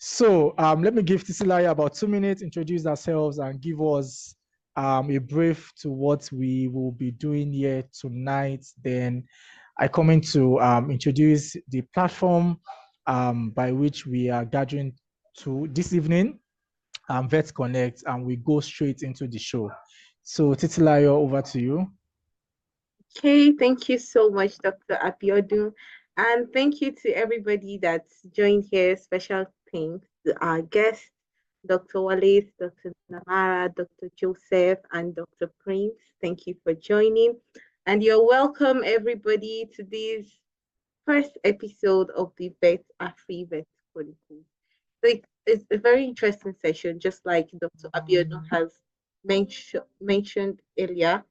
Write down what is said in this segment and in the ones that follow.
So let me give Titilayo about 2 minutes, introduce ourselves and give us a brief to what we will be doing here tonight. Then I come in to introduce the platform by which we are gathering to this evening, Vet Konect, and we go straight into the show. So Titilayo, over to you. Okay, thank you so much, Dr. Abiodun. And thank you to everybody that's joined here. Special thanks to our guests, Dr. Wallace, Dr. Namara, Dr. Joseph, and Dr. Prince. Thank you for joining. And you're welcome, everybody, to this first episode of the Afrivet Chronicles. So it's a very interesting session, just like Dr. Abiodun has mentioned earlier.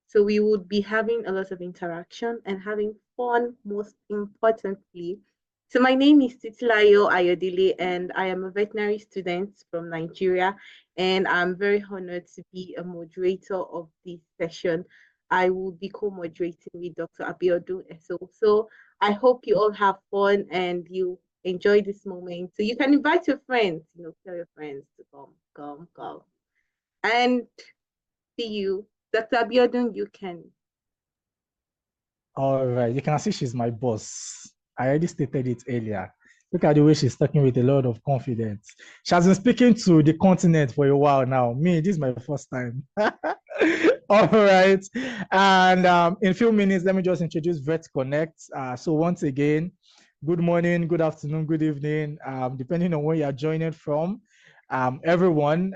So we would be having a lot of interaction and having fun, most importantly. So my name is Titilayo Ayodele, and I am a veterinary student from Nigeria, and I'm very honored to be a moderator of this session. I will be co-moderating with Dr. Abiodun Eso. So I hope you all have fun and you enjoy this moment. So you can invite your friends, tell your friends to come. And see you. Dr. Abiodun, you can. All right, you can see she's my boss. I already stated it earlier. Look at the way she's talking with a lot of confidence. She has been speaking to the continent for a while now. Me, this is my first time. All right. And in a few minutes, let me just introduce Vet Konect. So once again, good morning, good afternoon, good evening, depending on where you're joining from. Everyone,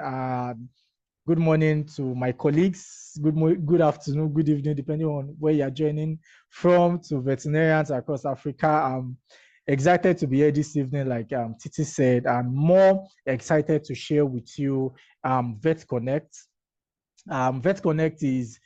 good morning to my colleagues. Good afternoon, good evening, depending on where you're joining from, to veterinarians across Africa. I'm excited to be here this evening, like Titi said. I'm more excited to share with you Vet Konect. Vet Konect is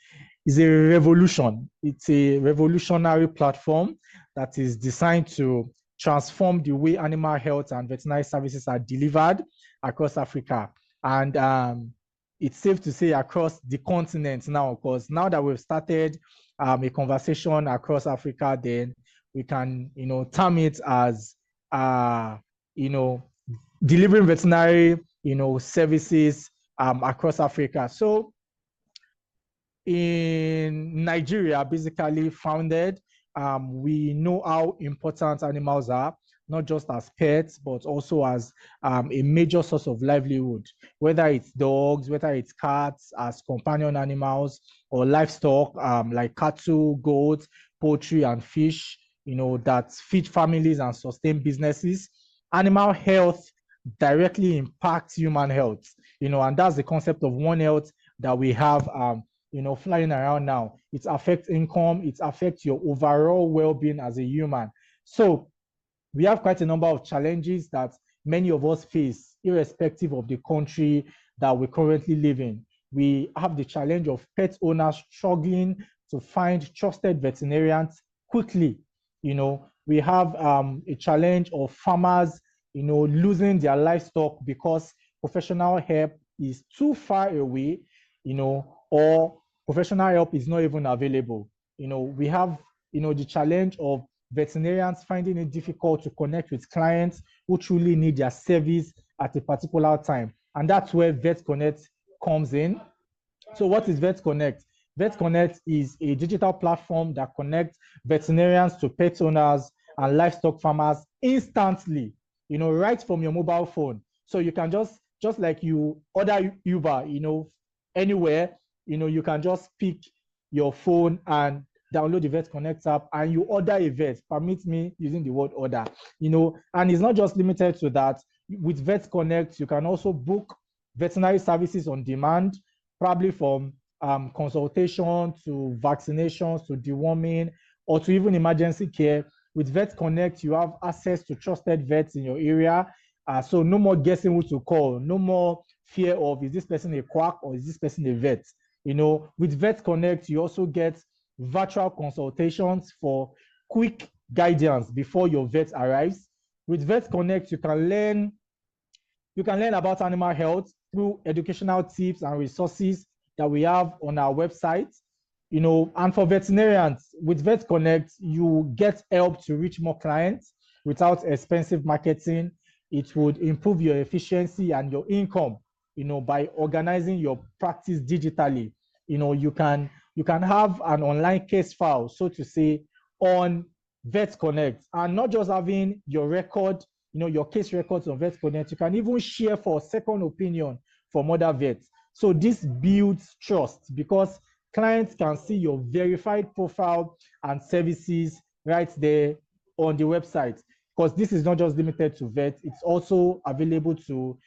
a revolution. It's a revolutionary platform that is designed to transform the way animal health and veterinary services are delivered across Africa. And it's safe to say across the continent now, because now that we've started a conversation across Africa, then we can, term it as, delivering veterinary, services across Africa. So in Nigeria, basically founded, we know how important animals are, not just as pets, but also as a major source of livelihood, whether it's dogs, whether it's cats as companion animals, or livestock like cattle, goats, poultry, and fish, that feed families and sustain businesses. Animal health directly impacts human health, and that's the concept of One Health that we have flying around now. It affects income, it affects your overall well-being as a human. So we have quite a number of challenges that many of us face, irrespective of the country that we currently live in. We have the challenge of pet owners struggling to find trusted veterinarians quickly. We have a challenge of farmers, losing their livestock because professional help is too far away, or professional help is not even available. We have, the challenge of veterinarians finding it difficult to connect with clients who truly need their service at a particular time. And that's where Vet Konect comes in. So what is Vet Konect? Vet Konect is a digital platform that connects veterinarians to pet owners and livestock farmers instantly, right from your mobile phone. So you can just like you order Uber, anywhere, you can just pick your phone and download the Vet Konect app and you order a vet. Permit me using the word order, and it's not just limited to that. With Vet Konect, you can also book veterinary services on demand, probably from consultation to vaccinations to deworming or to even emergency care. With Vet Konect, you have access to trusted vets in your area. So no more guessing who to call, no more fear of, is this person a quack or is this person a vet? With Vet Konect, you also get virtual consultations for quick guidance before your vet arrives. With Vet Konect, you can learn about animal health through educational tips and resources that we have on our website. And for veterinarians, with Vet Konect, you get help to reach more clients without expensive marketing. It would improve your efficiency and your income, by organizing your practice digitally. You can have an online case file, so to say, on Vet Konect, and not just having your record, your case records on Vet Konect. You can even share for second opinion from other vets. So this builds trust because clients can see your verified profile and services right there on the website. Because this is not just limited to vets, it's also available to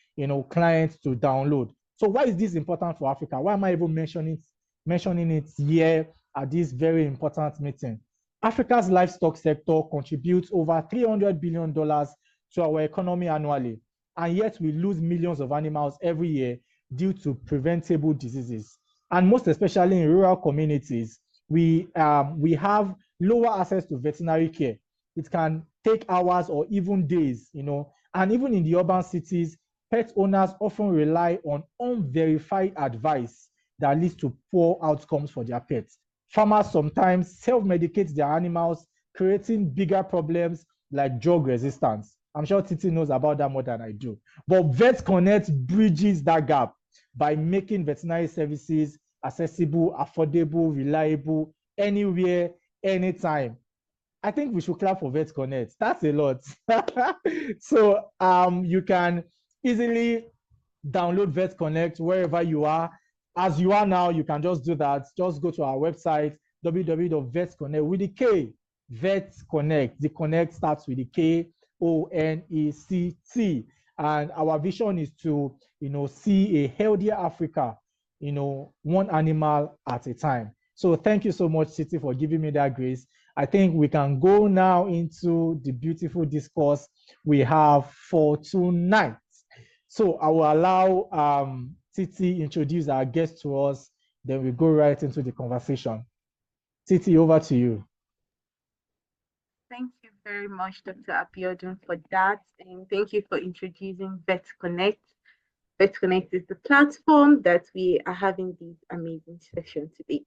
clients to download. So why is this important for Africa? Why am I even mentioning it here at this very important meeting? Africa's livestock sector contributes over $300 billion to our economy annually, and yet we lose millions of animals every year due to preventable diseases. And most especially in rural communities, we have lower access to veterinary care. It can take hours or even days, and even in the urban cities, pet owners often rely on unverified advice that leads to poor outcomes for their pets. Farmers sometimes self-medicate their animals, creating bigger problems like drug resistance. I'm sure Titi knows about that more than I do. But Vet Konect bridges that gap by making veterinary services accessible, affordable, reliable, anywhere, anytime. I think we should clap for Vet Konect. That's a lot. So you can easily download Vet Konect wherever you are. As you are now, you can just do that. Just go to our website, www.vetconnect with the K, Vet Konect. The Connect starts with the Konect. And our vision is to, see a healthier Africa, one animal at a time. So thank you so much, City, for giving me that grace. I think we can go now into the beautiful discourse we have for tonight. So I will allow Titi introduce our guest to us, then we go right into the conversation. Titi, over to you. Thank you very much, Dr. Abiodun, for that. And thank you for introducing Vet Konect. Vet Konect is the platform that we are having this amazing session today.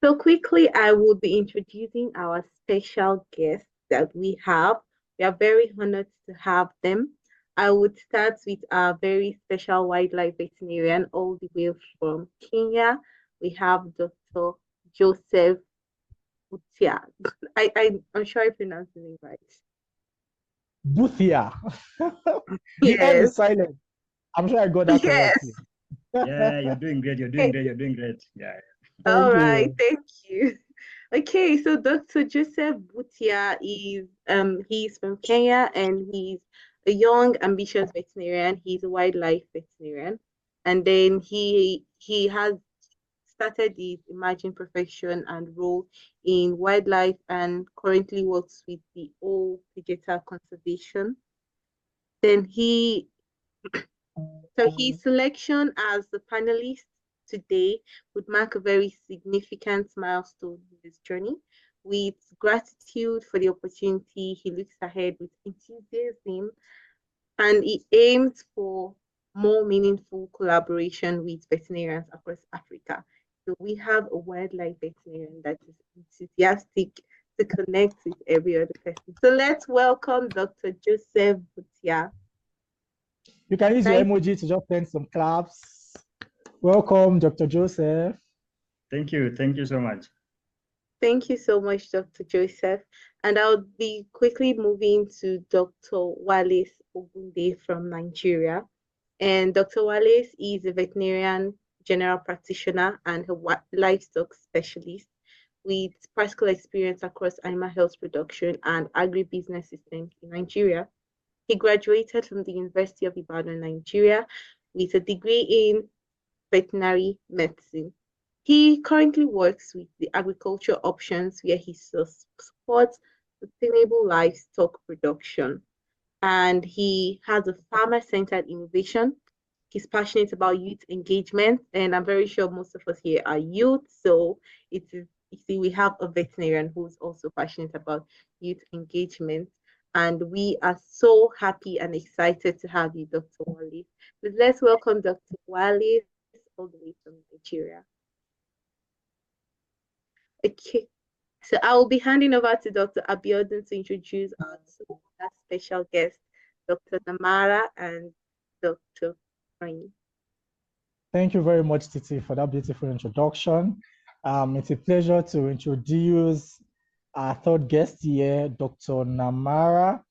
So quickly, I will be introducing our special guests that we have. We are very honored to have them. I would start with our very special wildlife veterinarian all the way from Kenya. We have Dr. Joseph Butia. I'm sure I pronounced the name right. Buthia. The L Yes. is silent. I'm sure I got that correctly. Yes. Yeah, you're doing great. You're doing great. You're doing great. Yeah. All Thank right, you. thank you. Okay, so Dr. Joseph Butia is he's from Kenya and he's a young, ambitious veterinarian. He's a wildlife veterinarian, and then he has started his emerging profession and role in wildlife and currently works with the old digital conservation. Then his selection as the panelist today would mark a very significant milestone in his journey. With gratitude for the opportunity, he looks ahead with enthusiasm and he aims for more meaningful collaboration with veterinarians across Africa. So we have a wildlife veterinarian that is enthusiastic to connect with every other person. So let's welcome Dr. Joseph Butia. You can use your emoji to just send some claps. Welcome, Dr. Joseph. Thank you. Thank you so much. Thank you so much, Dr. Joseph. And I'll be quickly moving to Dr. Wallace Ogunde from Nigeria. And Dr. Wallace is a veterinarian general practitioner and a livestock specialist with practical experience across animal health production and agribusiness systems in Nigeria. He graduated from the University of Ibadan, Nigeria, with a degree in veterinary medicine. He currently works with the agriculture options where he supports sustainable livestock production. And he has a farmer-centered innovation. He's passionate about youth engagement, and I'm very sure most of us here are youth. So it is, you see, we have a veterinarian who's also passionate about youth engagement. And we are so happy and excited to have you, Dr. Wallace. Let's welcome Dr. Wallace all the way from Nigeria. Okay, so I will be handing over to Dr. Abiodun to introduce our special guest, Dr. Namara and Dr. Prince. Thank you very much, Titi, for that beautiful introduction. It's a pleasure to introduce our third guest here, Dr. Namara.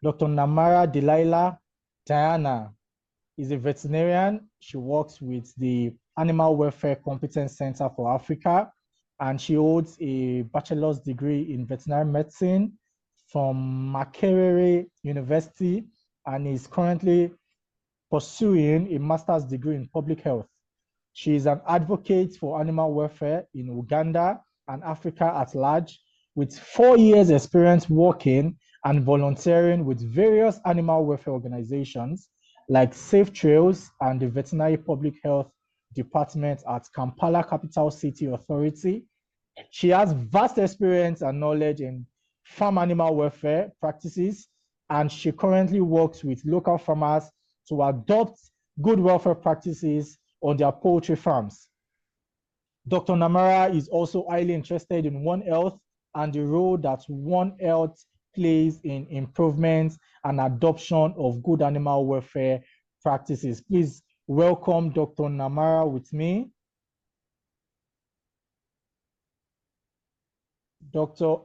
Dr. Namara Delilah Diana is a veterinarian. She works with the Animal Welfare Competence Center for Africa, and she holds a bachelor's degree in veterinary medicine from Makerere University and is currently pursuing a master's degree in public health. She is an advocate for animal welfare in Uganda and Africa at large, with 4 years experience working and volunteering with various animal welfare organizations like Safe Trails and the Veterinary Public Health Department at Kampala Capital City Authority. She has vast experience and knowledge in farm animal welfare practices, and she currently works with local farmers to adopt good welfare practices on their poultry farms. Dr. Namara is also highly interested in One Health and the role that One Health plays in improvement and adoption of good animal welfare practices. Please welcome Dr. Namara with me. Dr.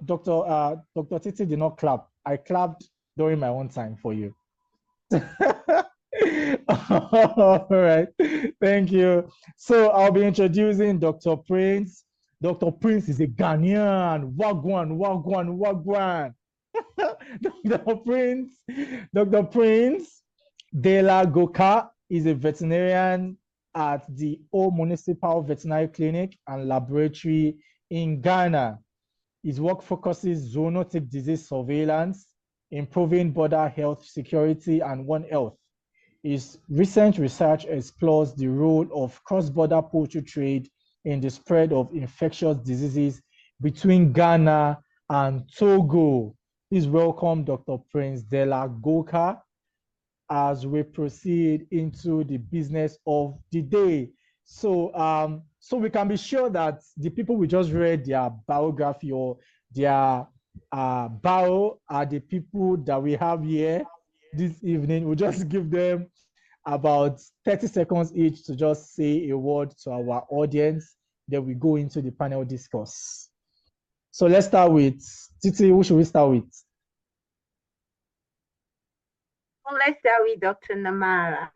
Titi did not clap. I clapped during my own time for you. All right, thank you. So I'll be introducing Dr. Prince. Dr. Prince is a Ghanaian. Wagwan, wagwan, wagwan. Dr. Prince De La Goka is a veterinarian at the O Municipal Veterinary Clinic and Laboratory in Ghana. His work focuses zoonotic disease surveillance, improving border health security, and One Health. His recent research explores the role of cross-border poultry trade in the spread of infectious diseases between Ghana and Togo. Please welcome Dr. Prince De La Goka as we proceed into the business of the day. So we can be sure that the people we just read their biography or their bio are the people that we have here this evening. We'll just give them about 30 seconds each to just say a word to our audience. Then we go into the panel discourse. So let's start with Titi. Who should we start with? Well, let's start with Dr. Namara.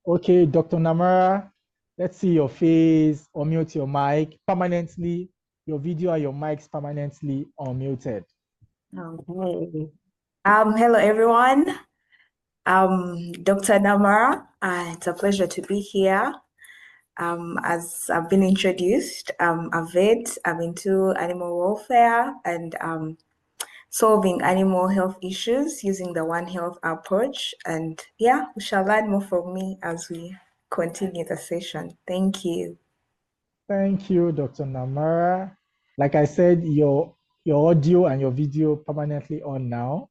Okay, Dr. Namara, let's see your face. Unmute your mic permanently. Your video and your mics permanently unmuted. Okay. Hello everyone. Dr. Namara, it's a pleasure to be here. As I've been introduced, I'm a vet. I'm into animal welfare and solving animal health issues using the One Health approach. And yeah, we shall learn more from me as we continue the session. Thank you. Thank you, Dr. Namara. Like I said, your audio and your video permanently on now.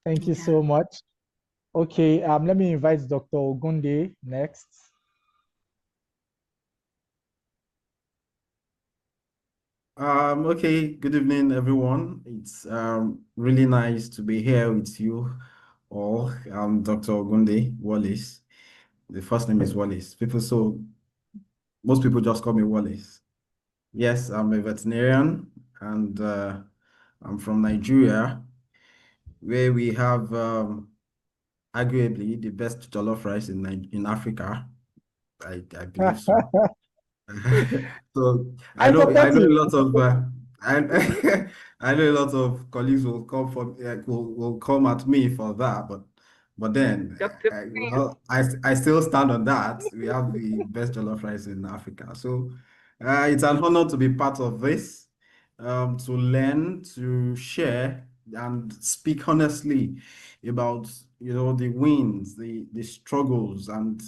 Thank you so much. Okay, let me invite Dr. Ogunde next. Okay, good evening, everyone. It's really nice to be here with you all. I'm Dr. Ogunde Wallace. The first name is Wallace. Most people just call me Wallace. Yes, I'm a veterinarian and I'm from Nigeria, where we have arguably the best jollof rice in Africa. I believe so. So I know a lot of I I know a lot of colleagues will come will come at me for that, but then I still stand on that. We have the best jollof rice in Africa, so it's an honor to be part of this, to learn, to share, and speak honestly about the wins, the struggles, and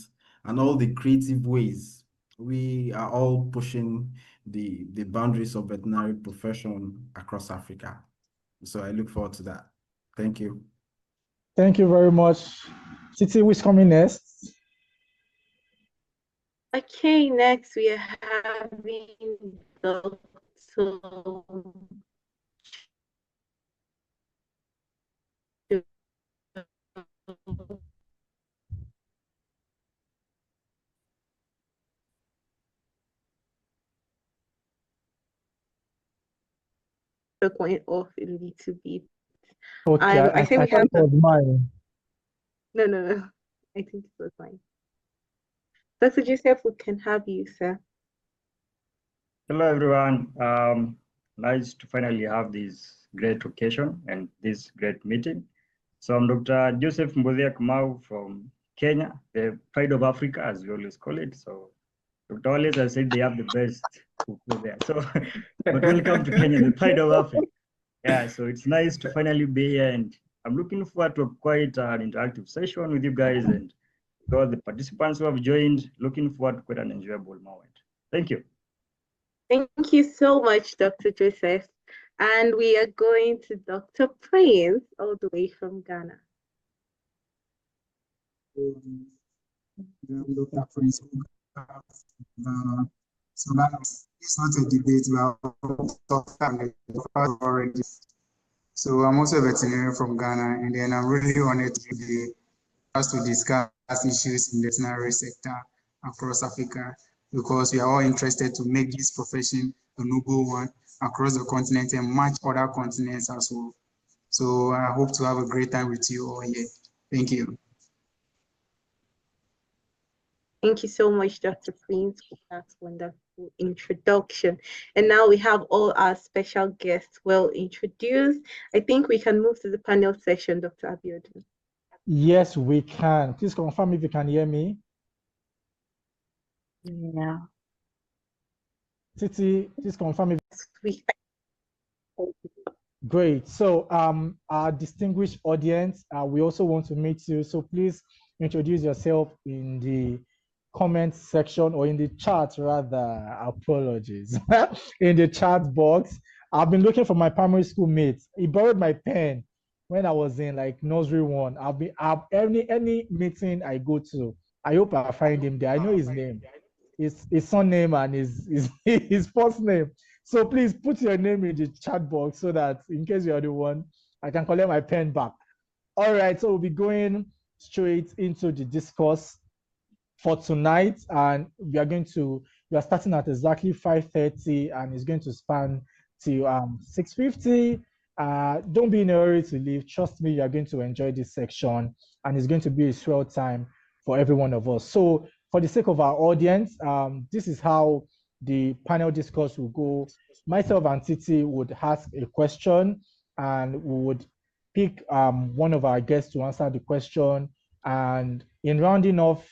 all the creative ways we are all pushing the boundaries of veterinary profession across Africa. So I look forward to that. Thank you. Thank you very much. Titi, who's coming next? Okay, next we are having Dr. network went off a little bit. Okay, I say we thought have it was mine. no. I think it was fine. Dr. Joseph, we can have you, sir. Hello, everyone. Nice to finally have this great occasion and this great meeting. So I'm Dr. Joseph Mbodhia Kamau from Kenya, the pride of Africa, as we always call it. So Dr. Wallace has said they have the best people there. So, but welcome to Kenya, the pride of Africa. Yeah, so it's nice to finally be here, and I'm looking forward to quite an interactive session with you guys and with all the participants who have joined. Looking forward to quite an enjoyable moment. Thank you. Thank you so much, Dr. Joseph. And we are going to Dr. Prince, all the way from Ghana. Dr. Prince, so it's not a debate, we have already. So I'm also a veterinarian from Ghana, and then I'm really honored to be asked to discuss issues in the veterinary sector across Africa, because we are all interested to make this profession a noble one across the continent and match other continents as well. So I hope to have a great time with you all here. Thank you. Thank you so much, Dr. Prince, for that wonderful introduction. And now we have all our special guests well introduced. I think we can move to the panel session, Dr. Abiodun. Yes, we can. Please confirm if you can hear me. Yeah. Titi, please confirm if We Great. So, our distinguished audience, we also want to meet you. So please introduce yourself in the comment section, or in the chat rather. Apologies. In the chat box. I've been looking for my primary school mate. He borrowed my pen when I was in like nursery one. Any meeting I go to, I hope I find him there. I know his name, his surname and his first name. So please put your name in the chat box so that in case you're the one, I can collect my pen back. All right, so we'll be going straight into the discourse for tonight, and we are starting at exactly 5:30, and it's going to span till 6:50. Don't be in a hurry to leave. Trust me, you are going to enjoy this section, and it's going to be a swell time for every one of us. So for the sake of our audience, this is how the panel discourse will go. Myself and Titi would ask a question, and we would pick one of our guests to answer the question. And in rounding off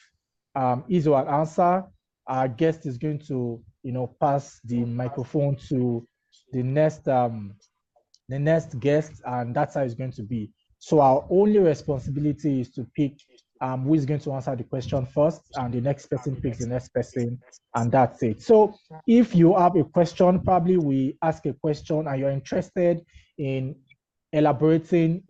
his or her answer, our guest is going to, pass the microphone to the next guest, and that's how it's going to be. So our only responsibility is to pick who is going to answer the question first, and the next person picks the next person, and that's it. So if you have a question, probably we ask a question and you're interested in elaborating,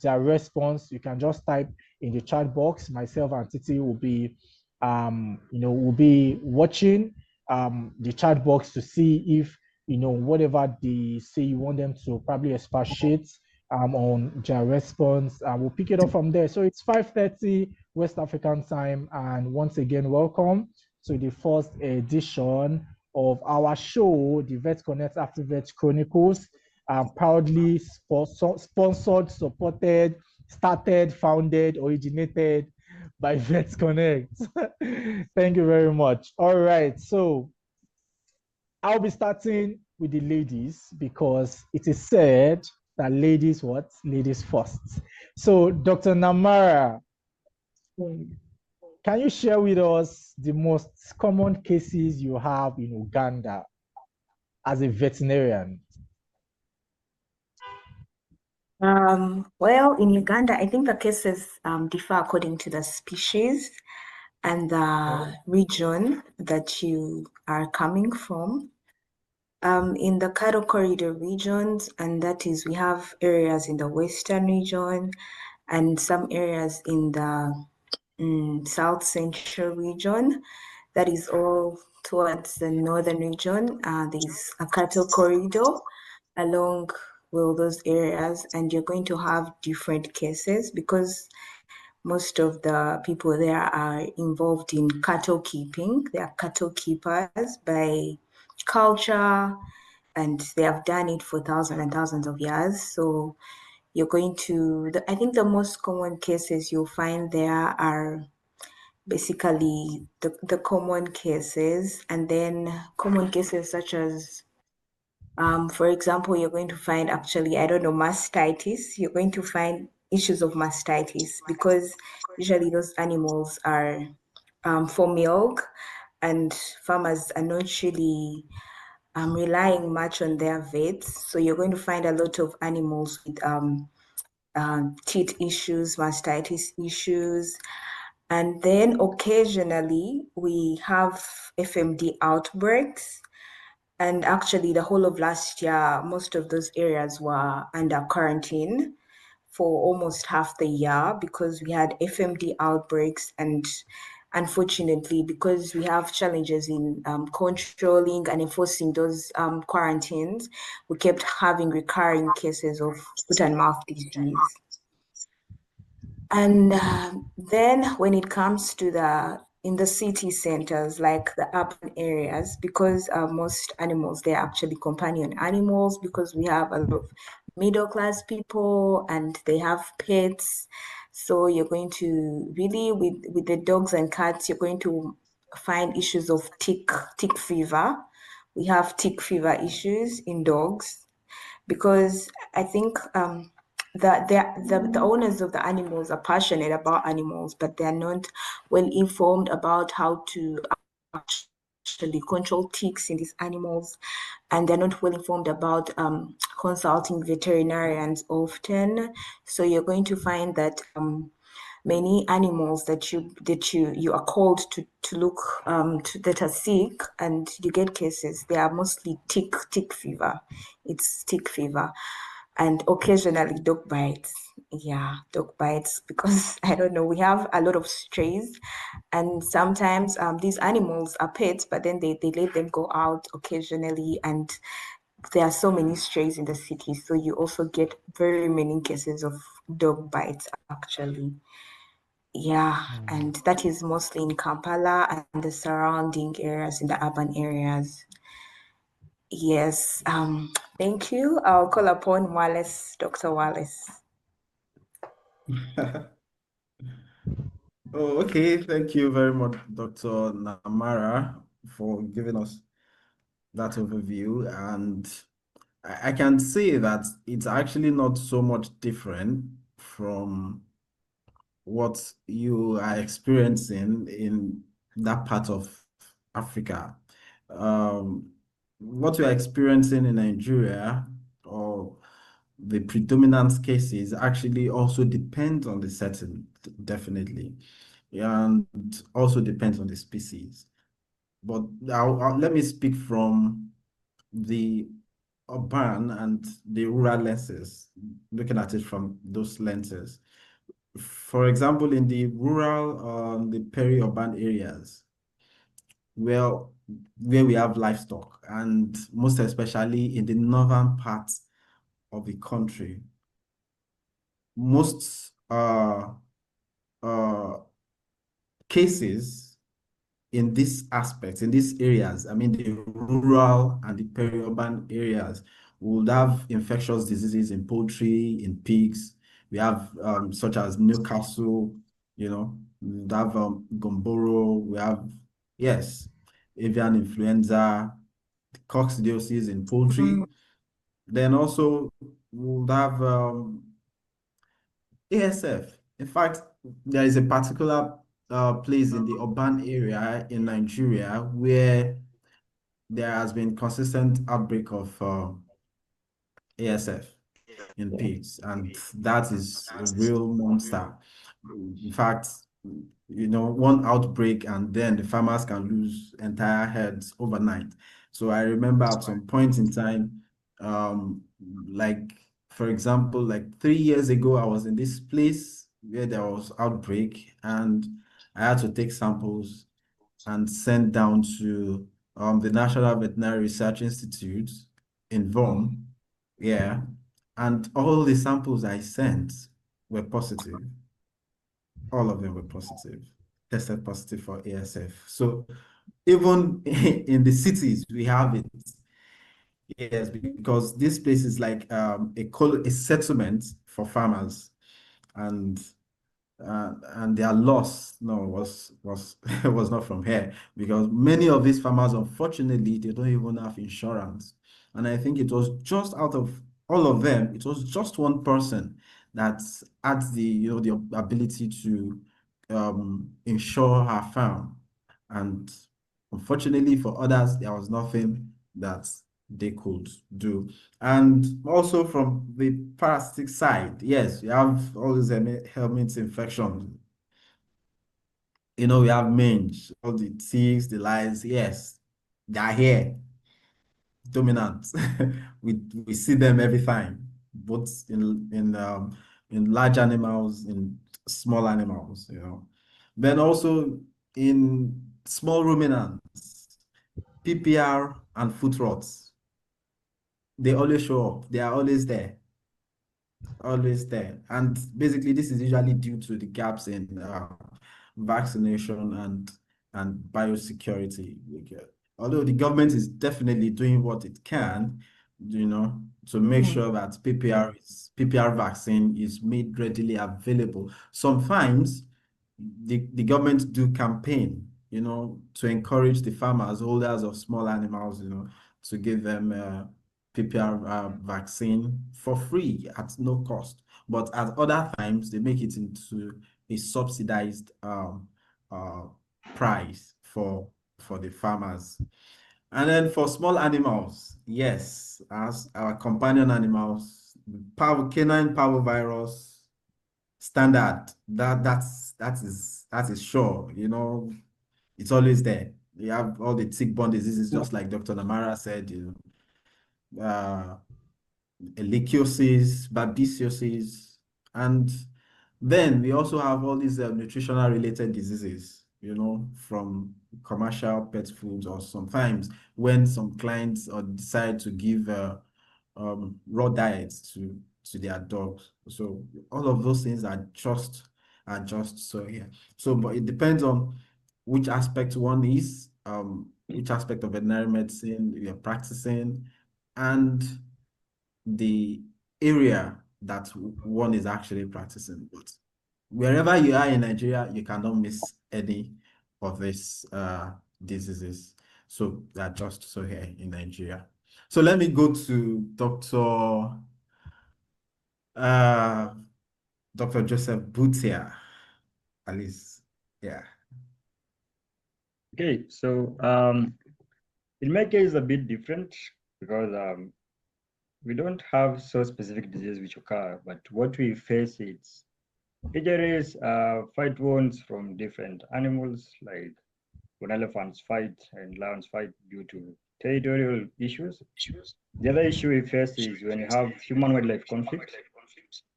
their response, you can just type in the chat box. Myself and Titi will be, we'll be watching the chat box to see if, whatever they say you want them to probably expatiate on their response, we'll pick it up from there. So it's 5:30 West African time, and once again, welcome to the first edition of our show, the Vet Konect Afrivet Chronicles, proudly sponsored, supported, started, founded, originated by Vet Konect. Thank you very much. All right, so I'll be starting with the ladies, because it is said that ladies what? Ladies first. So Dr. Namara, can you share with us the most common cases you have in Uganda as a veterinarian? Well, in Uganda, I think the cases differ according to the species and the region that you are coming from. In the cattle corridor regions, and that is, we have areas in the western region and some areas in the south central region, that is all towards the northern region. There's a cattle corridor along those areas, and you're going to have different cases because most of the people there are involved in cattle keeping. They are cattle keepers by culture, and they have done it for thousands and thousands of years. So you're going to, I think the most common cases you'll find there are basically the common cases, and then common cases such as, for example, you're going to find actually, I don't know, mastitis. You're going to find issues of mastitis because usually those animals are for milk, and farmers are not really relying much on their vets. So you're going to find a lot of animals with teeth issues, mastitis issues. And then occasionally we have FMD outbreaks. And actually, the whole of last year, most of those areas were under quarantine for almost half the year because we had FMD outbreaks. And unfortunately, because we have challenges in controlling and enforcing those quarantines, we kept having recurring cases of foot and mouth disease. And then when it comes to in the city centers, like the urban areas, because most animals, they're actually companion animals because we have a lot of middle class people and they have pets. So you're going to really, with the dogs and cats, you're going to find issues of tick fever. We have tick fever issues in dogs because I think the owners of the animals are passionate about animals, but they're not well informed about how to actually control ticks in these animals, and they're not well informed about consulting veterinarians often. So you're going to find that many animals that you are called to look that are sick and you get cases, they are mostly tick fever. It's tick fever, and occasionally dog bites. Yeah, dog bites because I don't know, we have a lot of strays, and sometimes these animals are pets, but then they let them go out occasionally, and there are so many strays in the city, so you also get very many cases of dog bites actually. Yeah, and that is mostly in Kampala and the surrounding areas, in the urban areas. Yes, thank you. I'll call upon Wallace, Dr. Wallace. Oh, okay. Thank you very much, Dr. Namara, for giving us that overview. And I can say that it's actually not so much different from what you are experiencing in that part of Africa. What we are experiencing in Nigeria, or the predominant cases, actually also depends on the setting, definitely, and also depends on the species. But let me speak from the urban and the rural lenses, looking at it from those lenses. For example, in the rural, the peri-urban areas, well, where we have livestock, and most especially in the northern parts of the country, most uh, cases in these aspects, in these areas, I mean, the rural and the peri-urban areas, would have infectious diseases in poultry, in pigs. We have such as Newcastle, we have Gomboro, we have, yes, avian influenza, coccidiosis in poultry. Then also we'll have ASF. In fact, there is a particular place in the urban area in Nigeria where there has been consistent outbreak of ASF in pigs, and that is a real monster. In fact, one outbreak and then the farmers can lose entire herds overnight. So I remember at some point in time, like for example, like 3 years ago, I was in this place where there was outbreak, and I had to take samples and send down to the National Veterinary Research Institute in VOM. Yeah. And all the samples I sent were positive. All of them were positive, tested positive for ASF. So even in the cities, we have it. Yes, because this place is like a settlement for farmers, and their loss was was not from here, because many of these farmers, unfortunately, they don't even have insurance. And I think it was just out of all of them, it was just one person that had the ability to insure her farm. And unfortunately for others, there was nothing that they could do. And also from the parasitic side, yes, we have all these helminth infections. We have mange, all the ticks, the lice. Yes, they are here, dominant. We see them every time, both in large animals, in small animals. Then also in small ruminants, PPR and foot rots, they always show up. They are always there. Always there. And basically, this is usually due to the gaps in vaccination and biosecurity. Although the government is definitely doing what it can, to make sure that PPR vaccine is made readily available. Sometimes the government do campaign, to encourage the farmers, holders of small animals, to give them PPR vaccine for free at no cost. But at other times, they make it into a subsidized price for the farmers. And then for small animals, yes, as our companion animals, canine parvovirus standard, that is sure, it's always there. You have all the tick-borne diseases, just like Dr. Namara said, ehrlichiosis, babesiosis, and then we also have all these nutritional related diseases, from commercial pet foods, or sometimes when some clients decide to give raw diets to their dogs. So all of those things are just so here. So, but it depends on which aspect one is, which aspect of veterinary medicine you're practicing, and the area that one is actually practicing. But wherever you are in Nigeria, you cannot miss any of these diseases. So they're just so here in Nigeria. So let me go to Dr. Joseph Butia, at least. Yeah. Okay, so in my case, it's a bit different because we don't have so specific diseases which occur, but what we face is injuries, fight wounds from different animals, like when elephants fight and lions fight due to territorial issues. The other issue we face is when you have human-wildlife conflict.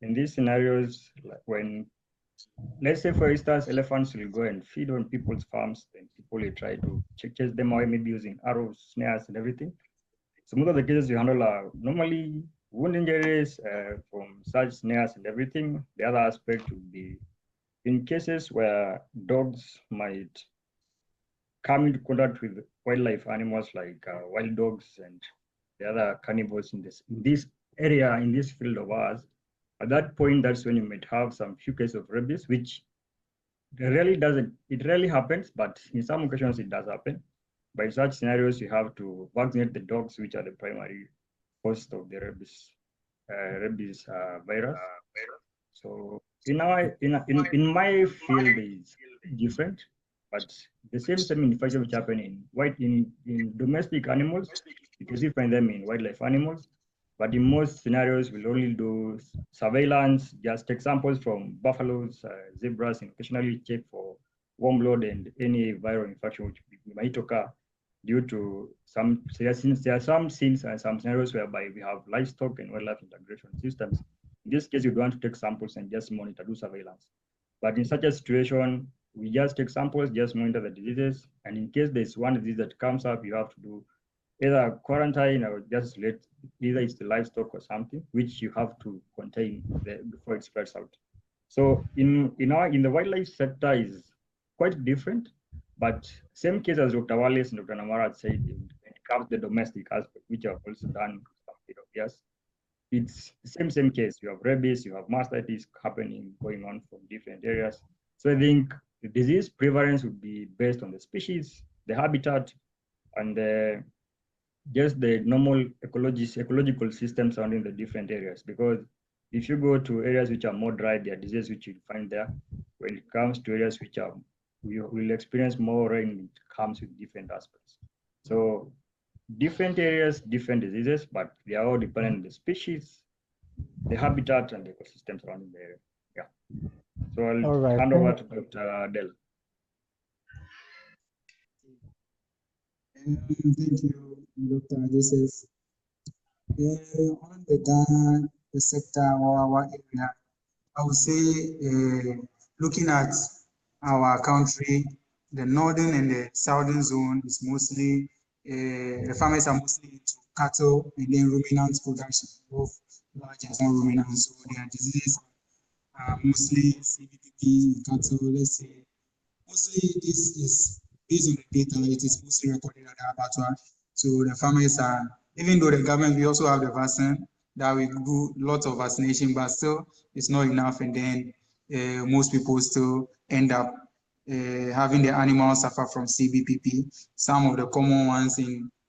In these scenarios, like when, let's say for instance, elephants will go and feed on people's farms, then people will try to chase them away, maybe using arrows, snares, and everything. So most of the cases you handle are normally wound injuries from such snares and everything. The other aspect would be in cases where dogs might come into contact with wildlife animals like wild dogs and the other carnivores in this area, in this field of ours. At that point, that's when you might have some few cases of rabies, which it rarely happens, but in some occasions it does happen. By such scenarios, you have to vaccinate the dogs, which are the primary host of the rabies virus. So in my field is different, but the same infection which happen in domestic animals, you can still find them in wildlife animals. But in most scenarios, we'll only do surveillance, just take samples from buffaloes, zebras, and occasionally check for warm blood and any viral infection which might occur due to there are some scenes and some scenarios whereby we have livestock and wildlife integration systems. In this case, you don't want to take samples and just monitor, do surveillance. But in such a situation, we just take samples, just monitor the diseases. And in case there's one disease that comes up, you have to do either quarantine or just let either it's the livestock or something, which you have to contain before it spreads out. So in the wildlife sector is quite different, but same case as Dr. Wallace and Dr. Namara said, when it comes to the domestic aspect, which I've also done for a bit of years, it's the same case. You have rabies, you have mastitis going on from different areas. So I think the disease prevalence would be based on the species, the habitat, and just the normal ecological systems surrounding the different areas. Because if you go to areas which are more dry, there are diseases which you find there. When it comes to areas which are, we will experience more rain, it comes with different aspects. So different areas, different diseases, but they are all dependent on the species, the habitat, and the ecosystem surrounding the area. Yeah. So I'll hand over to Dr. Adele. Thank you, Dr. Joseph. On the Ghana sector or our area, I would say looking at our country, the northern and the southern zone is mostly, the farmers are mostly into cattle and then ruminant production, both large and small ruminants. So their diseases are mostly CBPP, cattle, let's say. Mostly this is based on the data, it is mostly recorded at the abattoir. So the farmers are, even though the government, we also have the vaccine that we do lots of vaccination, but still it's not enough. And then most people still end up having the animals suffer from CBPP. Some of the common ones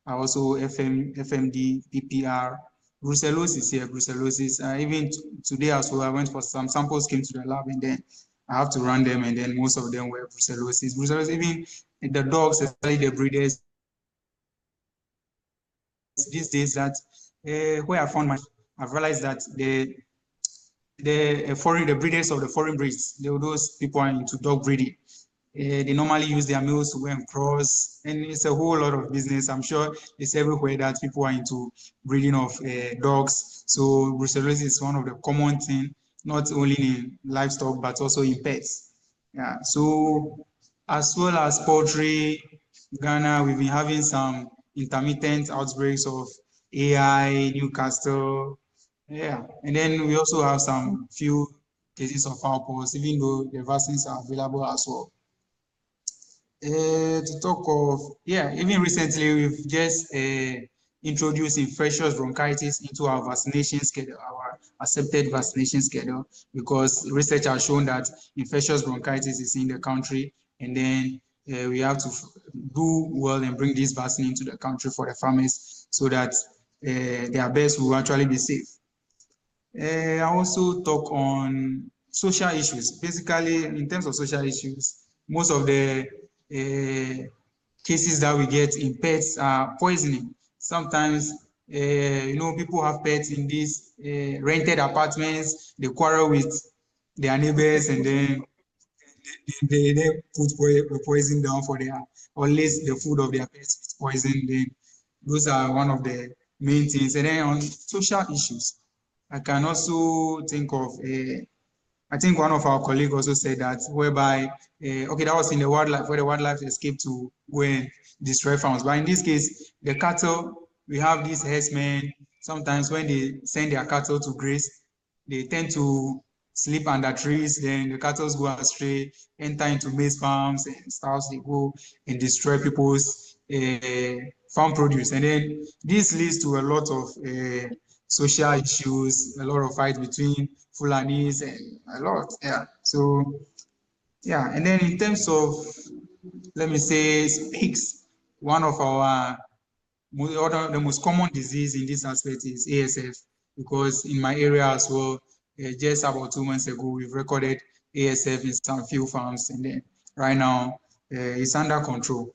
are also FMD, PPR, brucellosis here, brucellosis. Even today as well, I went for some samples, came to the lab, and then I have to run them, and then most of them were brucellosis. Brucellosis, even the dogs, especially the breeders, these days that where I found I've realized that the breeders of the foreign breeds, those people are into dog breeding. They normally use their males to go and cross, and it's a whole lot of business. I'm sure it's everywhere that people are into breeding of dogs. So brucellosis is one of the common things, not only in livestock, but also in pets. Yeah. So as well as poultry, Ghana, we've been having some intermittent outbreaks of AI, Newcastle. Yeah. And then we also have some few cases of fowlpox, even though the vaccines are available as well. To talk of, even recently we've just introduced infectious bronchitis into our vaccination schedule, our accepted vaccination schedule, because research has shown that infectious bronchitis is in the country, and then we have to do well and bring this vaccine into the country for the farmers so that their birds will actually be safe. I also talk on social issues. Basically, in terms of social issues, most of the cases that we get in pets are poisoning. Sometimes, people have pets in these rented apartments, they quarrel with their neighbors, and then they put poison down for their, or lace the food of their pets with poison. Then those are one of the main things. And then on social issues, I can also think of I think one of our colleagues also said that whereby, okay, that was in the wildlife, where the wildlife escaped to go and destroy farms. But in this case, the cattle, we have these herdsmen. Sometimes when they send their cattle to graze, they tend to sleep under trees. Then the cattle go astray, enter into maize farms and stuff. They go and destroy people's farm produce. And then this leads to a lot of social issues, a lot of fights between Fulanis and a lot. Yeah. So, yeah. And then in terms of, let me say, pigs, one of our the most common disease in this aspect is ASF, because in my area as well, just about 2 months ago, we've recorded ASF in some few farms, and then right now it's under control.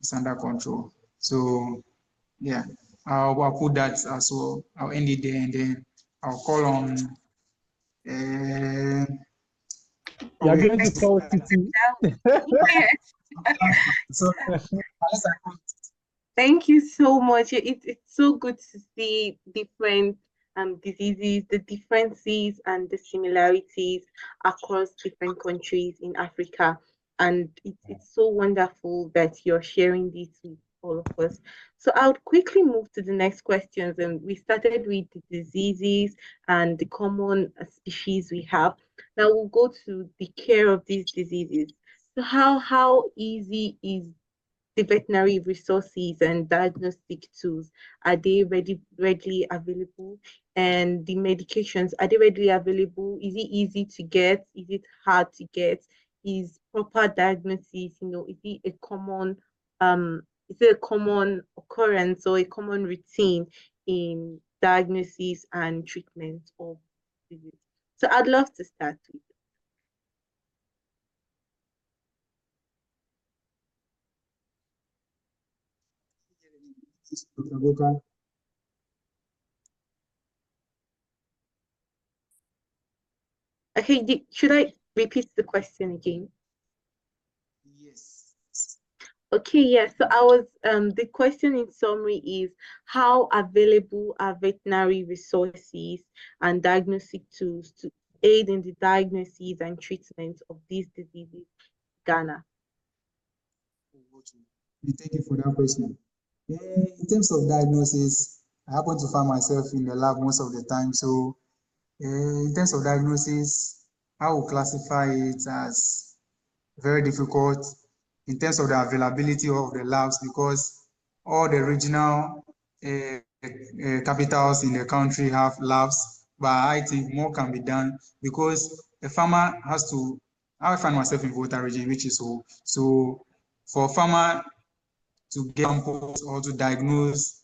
It's under control. So, yeah. I'll put that as well. I'll end it there, and then I'll call on. You're going to call Titi. Thank you so much. It's so good to see different diseases, the differences and the similarities across different countries in Africa. And it's so wonderful that you're sharing this with all of us. So I would quickly move to the next questions. And we started with the diseases and the common species we have. Now we'll go to the care of these diseases. So how easy is the veterinary resources and diagnostic tools, are they readily available? And the medications, are they readily available? Is it easy to get? Is it hard to get? Is proper diagnosis, is it a common occurrence or a common routine in diagnosis and treatment of disease? So I'd love to start with. Dr. Boka. Okay, should I repeat the question again? Yes. Okay, yeah. So the question in summary is, how available are veterinary resources and diagnostic tools to aid in the diagnosis and treatment of these diseases in Ghana? Thank you for that question. In terms of diagnosis, I happen to find myself in the lab most of the time. So in terms of diagnosis, I will classify it as very difficult in terms of the availability of the labs, because all the regional capitals in the country have labs, but I think more can be done, because a farmer has to, I find myself in Volta region, which is so for a farmer to get samples or to diagnose,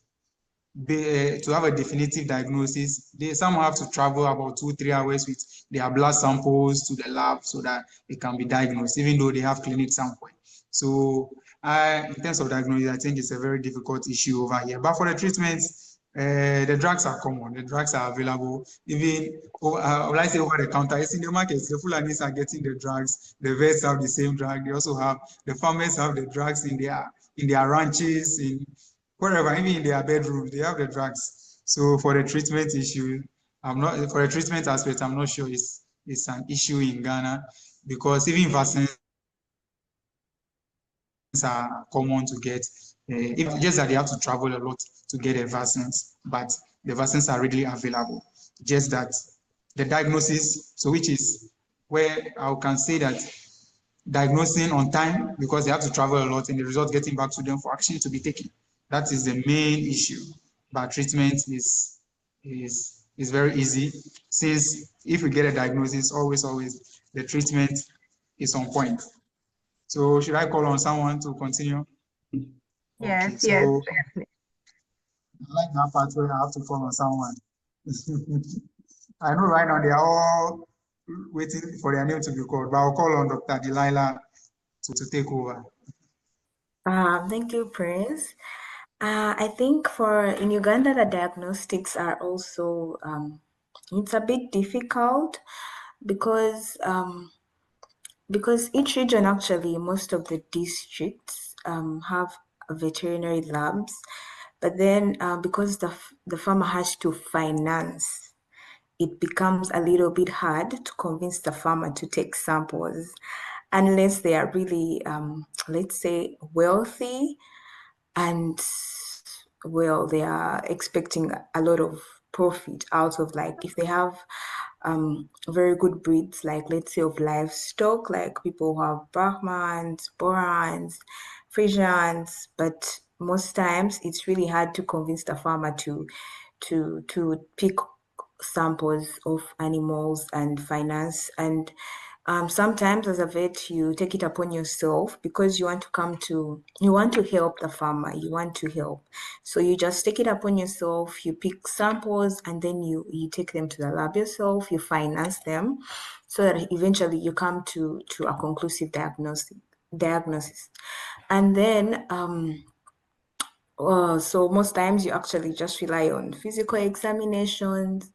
to have a definitive diagnosis, some have to travel about 2-3 hours with their blood samples to the lab so that it can be diagnosed, even though they have clinic sample. So in terms of diagnosis, I think it's a very difficult issue over here. But for the treatments, the drugs are common. The drugs are available. Even, when I say over the counter, it's in the market. The Fulanis are getting the drugs. The vets have the same drug. They also have, the farmers have the drugs in their ranches, in wherever, even in their bedrooms, they have the drugs. So for the treatment issue, for the treatment aspect, I'm not sure it's an issue in Ghana, because even vaccines are common to get. Just that they have to travel a lot to get the vaccines, but the vaccines are readily available. Just that the diagnosis, so which is where I can say that diagnosing on time, because they have to travel a lot, and the result getting back to them for action to be taken. That is the main issue. But treatment is very easy, since if we get a diagnosis, always the treatment is on point. So should I call on someone to continue? Yes, Okay, yes. so I like that part where I have to call on someone. I know right now they are all waiting for their name to be called, but I'll call on Dr. Delilah to take over. Thank you, Prince. I think in Uganda, the diagnostics are also, it's a bit difficult, because each region, actually, most of the districts have veterinary labs, but then because the farmer has to finance, it becomes a little bit hard to convince the farmer to take samples, unless they are really, let's say, wealthy, and well, they are expecting a lot of profit out of, like, if they have very good breeds, like, let's say, of livestock, like people who have Brahmans, Borans, Frisians, but most times it's really hard to convince the farmer to pick samples of animals and finance. And sometimes, as a vet, you take it upon yourself, because you want to help the farmer, you want to help. So you just take it upon yourself, you pick samples, and then you take them to the lab yourself, you finance them, so that eventually you come to a conclusive diagnosis. And then so most times you actually just rely on physical examinations,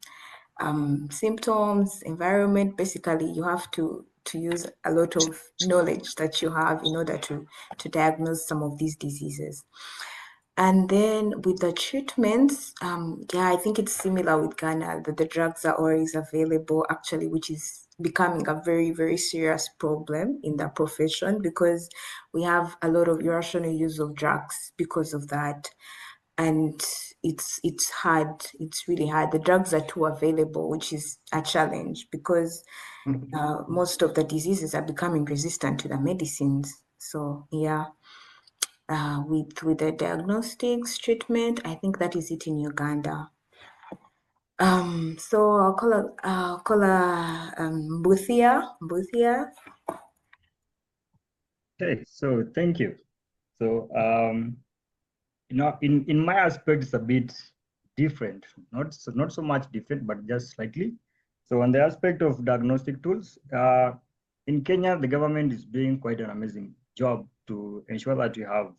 symptoms, environment. Basically, you have to use a lot of knowledge that you have in order to diagnose some of these diseases. And then with the treatments, I think it's similar with Ghana, that the drugs are always available, actually, which is becoming a very, very serious problem in the profession, because we have a lot of irrational use of drugs because of that. And it's hard. It's really hard. The drugs are too available, which is a challenge, because most of the diseases are becoming resistant to the medicines. So yeah. with the diagnostics, treatment. I think that is it in Uganda. So I'll call her Buthia. Okay, so thank you. So in my aspect, it's a bit different, not so much different, but just slightly. So on the aspect of diagnostic tools, in Kenya, the government is doing quite an amazing job to ensure that we have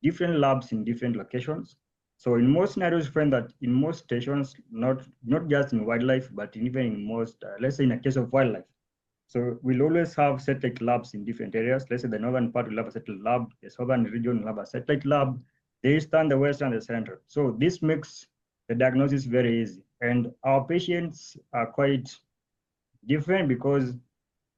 different labs in different locations. So in most scenarios, we find that in most stations, not just in wildlife, but even in most, let's say in a case of wildlife. So we'll always have satellite labs in different areas. Let's say the northern part will have a satellite lab, the southern region will have a satellite lab, the eastern, the western, the central. So this makes the diagnosis very easy. And our patients are quite different because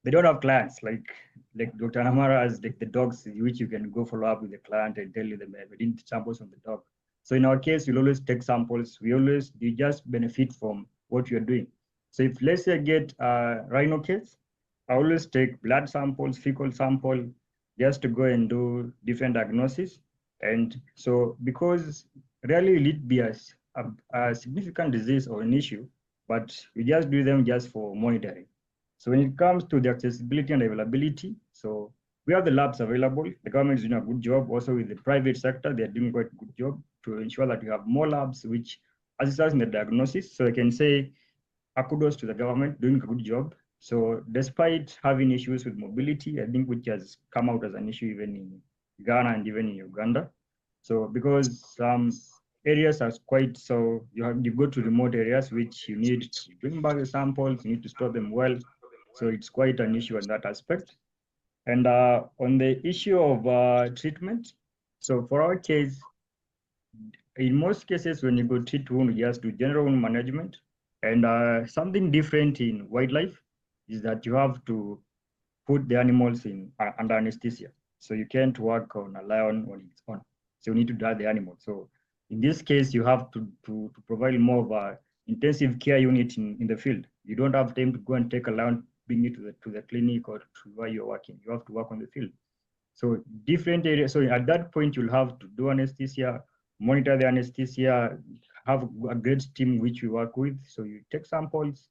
they don't have clients like Dr. Namara has the dogs, which you can go follow up with the client and tell them we didn't samples on the dog. So in our case, we'll always take samples. You just benefit from what you're doing. So if let's say I get a rhino case, I always take blood samples, fecal sample, just to go and do different diagnosis. And so because rarely will it be a significant disease or an issue, but we just do them just for monitoring. So when it comes to the accessibility and availability, so we have the labs available. The government is doing a good job. Also with the private sector, they're doing quite a good job to ensure that we have more labs which assist us in the diagnosis. So I can say kudos to the government doing a good job. So despite having issues with mobility, I think which has come out as an issue even in Ghana and even in Uganda. So because some areas are quite, so you go to remote areas which you need to bring back the samples, you need to store them well. So it's quite an issue in that aspect. And on the issue of treatment, so for our case, in most cases, when you go treat wound, you just do general wound management. And something different in wildlife is that you have to put the animals in under anesthesia. So you can't work on a lion on its own. So you need to diet the animal. So in this case, you have to provide more of a intensive care unit in the field. You don't have time to go and take a lion, bring it to the clinic or to where you're working. You have to work on the field. So different areas. So at that point, you'll have to do anesthesia, monitor the anesthesia, have a great team which we work with. So you take samples,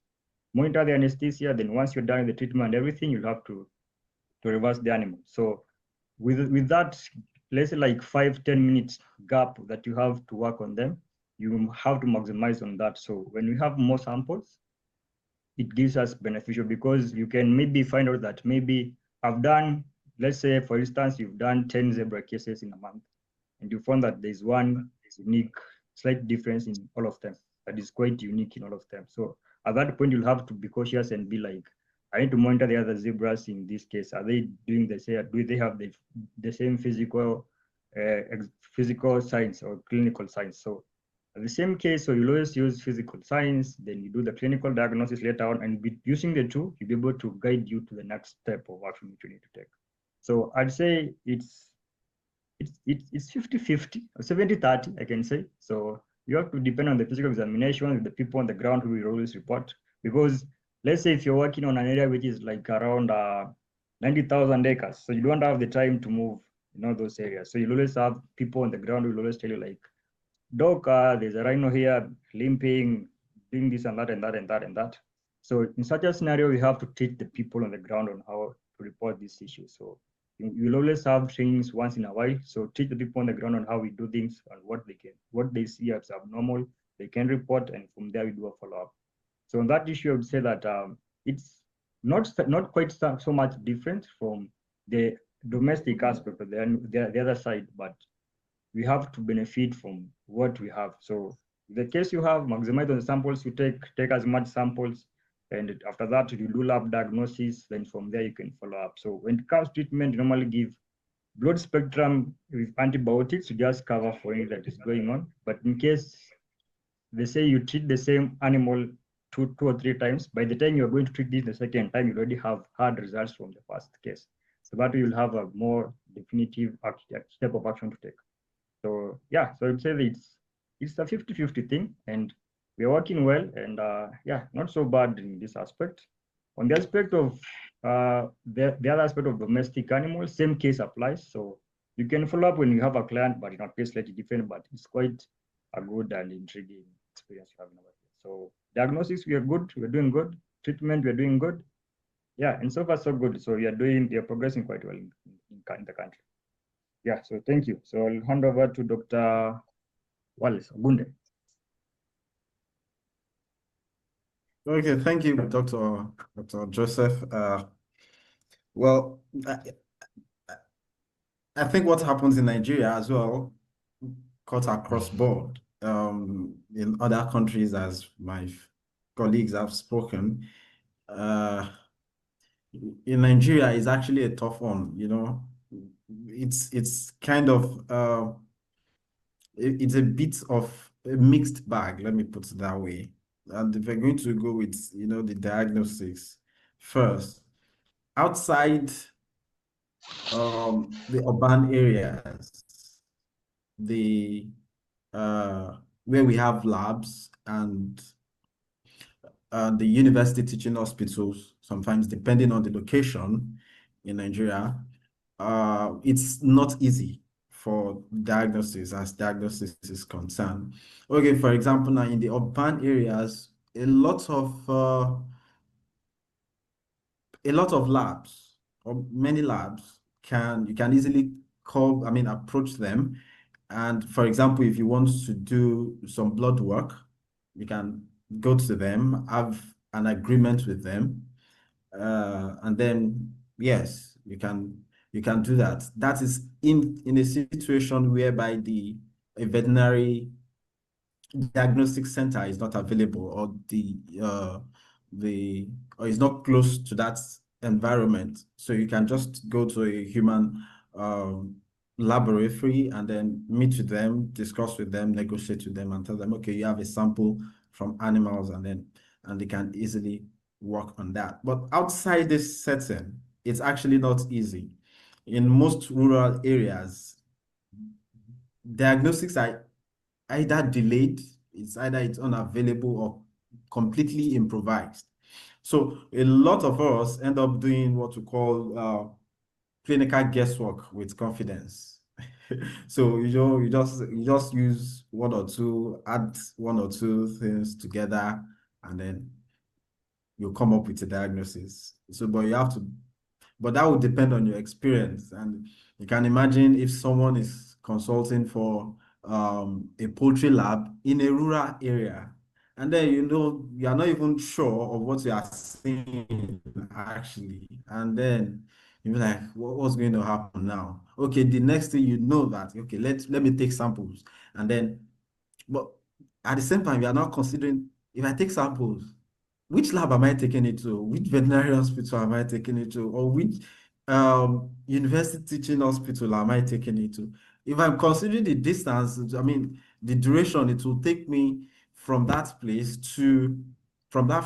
monitor the anesthesia. Then once you're done with the treatment and everything, you'll have to reverse the animal. So with that, let's say like 5-10 minutes gap that you have to work on them, you have to maximize on that. So when we have more samples, it gives us beneficial because you can maybe find out that maybe I've done, let's say for instance, you've done 10 zebra cases in a month and you found that there's one unique, slight difference in all of them that is quite unique in all of them. So at that point, you'll have to be cautious and be like, I need to monitor the other zebras in this case. Are they doing the same? Do they have the same physical signs or clinical signs? So in the same case, so you'll always use physical signs, then you do the clinical diagnosis later on, and using the two, you'll be able to guide you to the next step of action which you need to take. So I'd say it's 50-50 or 70-30, I can say. So you have to depend on the physical examination with the people on the ground who will always report. Because let's say if you're working on an area which is like around 90,000 acres, so you don't have the time to move in all those areas. So you'll always have people on the ground who will always tell you like, Doc, there's a rhino here limping, doing this and that and that and that and that. So in such a scenario, we have to teach the people on the ground on how to report these issues. So you'll always have trainings once in a while. So teach the people on the ground on how we do things and what they see as abnormal, they can report, and from there we do a follow-up. So on that issue, I would say that it's not quite so much different from the domestic aspect of the other side, but we have to benefit from what we have. So the case you have, maximize on the samples you take as much samples, and after that you do lab diagnosis, then from there you can follow up. So when it comes to treatment, you normally give broad spectrum with antibiotics to just cover for anything that is going on. But in case they say you treat the same animal two or three times, by the time you're going to treat this the second time, you already have had results from the first case. So that you'll have a more definitive step of action to take. So yeah, so I'd say that it's a 50-50 thing, and we're working well, and yeah, not so bad in this aspect. On the aspect of the other aspect of domestic animals, same case applies. So You can follow up when you have a client, but in a case slightly different, but it's quite a good and intriguing experience you have in our case. So diagnosis, we are good, we're doing good. Treatment, we're doing good. Yeah, and so far so good. So we are progressing quite well in the country. Yeah, so thank you. So I'll hand over to Dr. Wallace Ogunde. Okay, thank you, Dr. Joseph. Well, I think what happens in Nigeria as well, cut across board, in other countries, as my colleagues have spoken, in Nigeria is actually a tough one, you know. It's kind of it's a bit of a mixed bag, let me put it that way. And if we're going to go with, you know, the diagnostics first, outside the urban areas, the where we have labs and the university teaching hospitals, sometimes depending on the location in Nigeria, it's not easy for diagnosis as diagnosis is concerned. Okay, for example, now in the urban areas, a lot of labs or many labs you can easily approach them. And for example, if you want to do some blood work, you can go to them, have an agreement with them, and then yes, you can do that. That is in a situation whereby a veterinary diagnostic center is not available, or or is not close to that environment. So you can just go to a human laboratory and then meet with them, discuss with them, negotiate with them, and tell them, okay, you have a sample from animals, and they can easily work on that. But outside this setting, it's actually not easy. In most rural areas, diagnostics are either delayed, it's unavailable, or completely improvised. So a lot of us end up doing what we call clinical guesswork with confidence. So you just use add one or two things together, and then you come up with a diagnosis. So, but that would depend on your experience. And you can imagine if someone is consulting for a poultry lab in a rural area, and then you are not even sure of what you are seeing actually, and then you're like, what's going to happen now? Okay, the next thing you know that, okay, let me take samples, and then, but at the same time, you are not considering, if I take samples, which lab am I taking it to? Which veterinary hospital am I taking it to? Or which university teaching hospital am I taking it to? If I'm considering the distance, the duration it will take me from that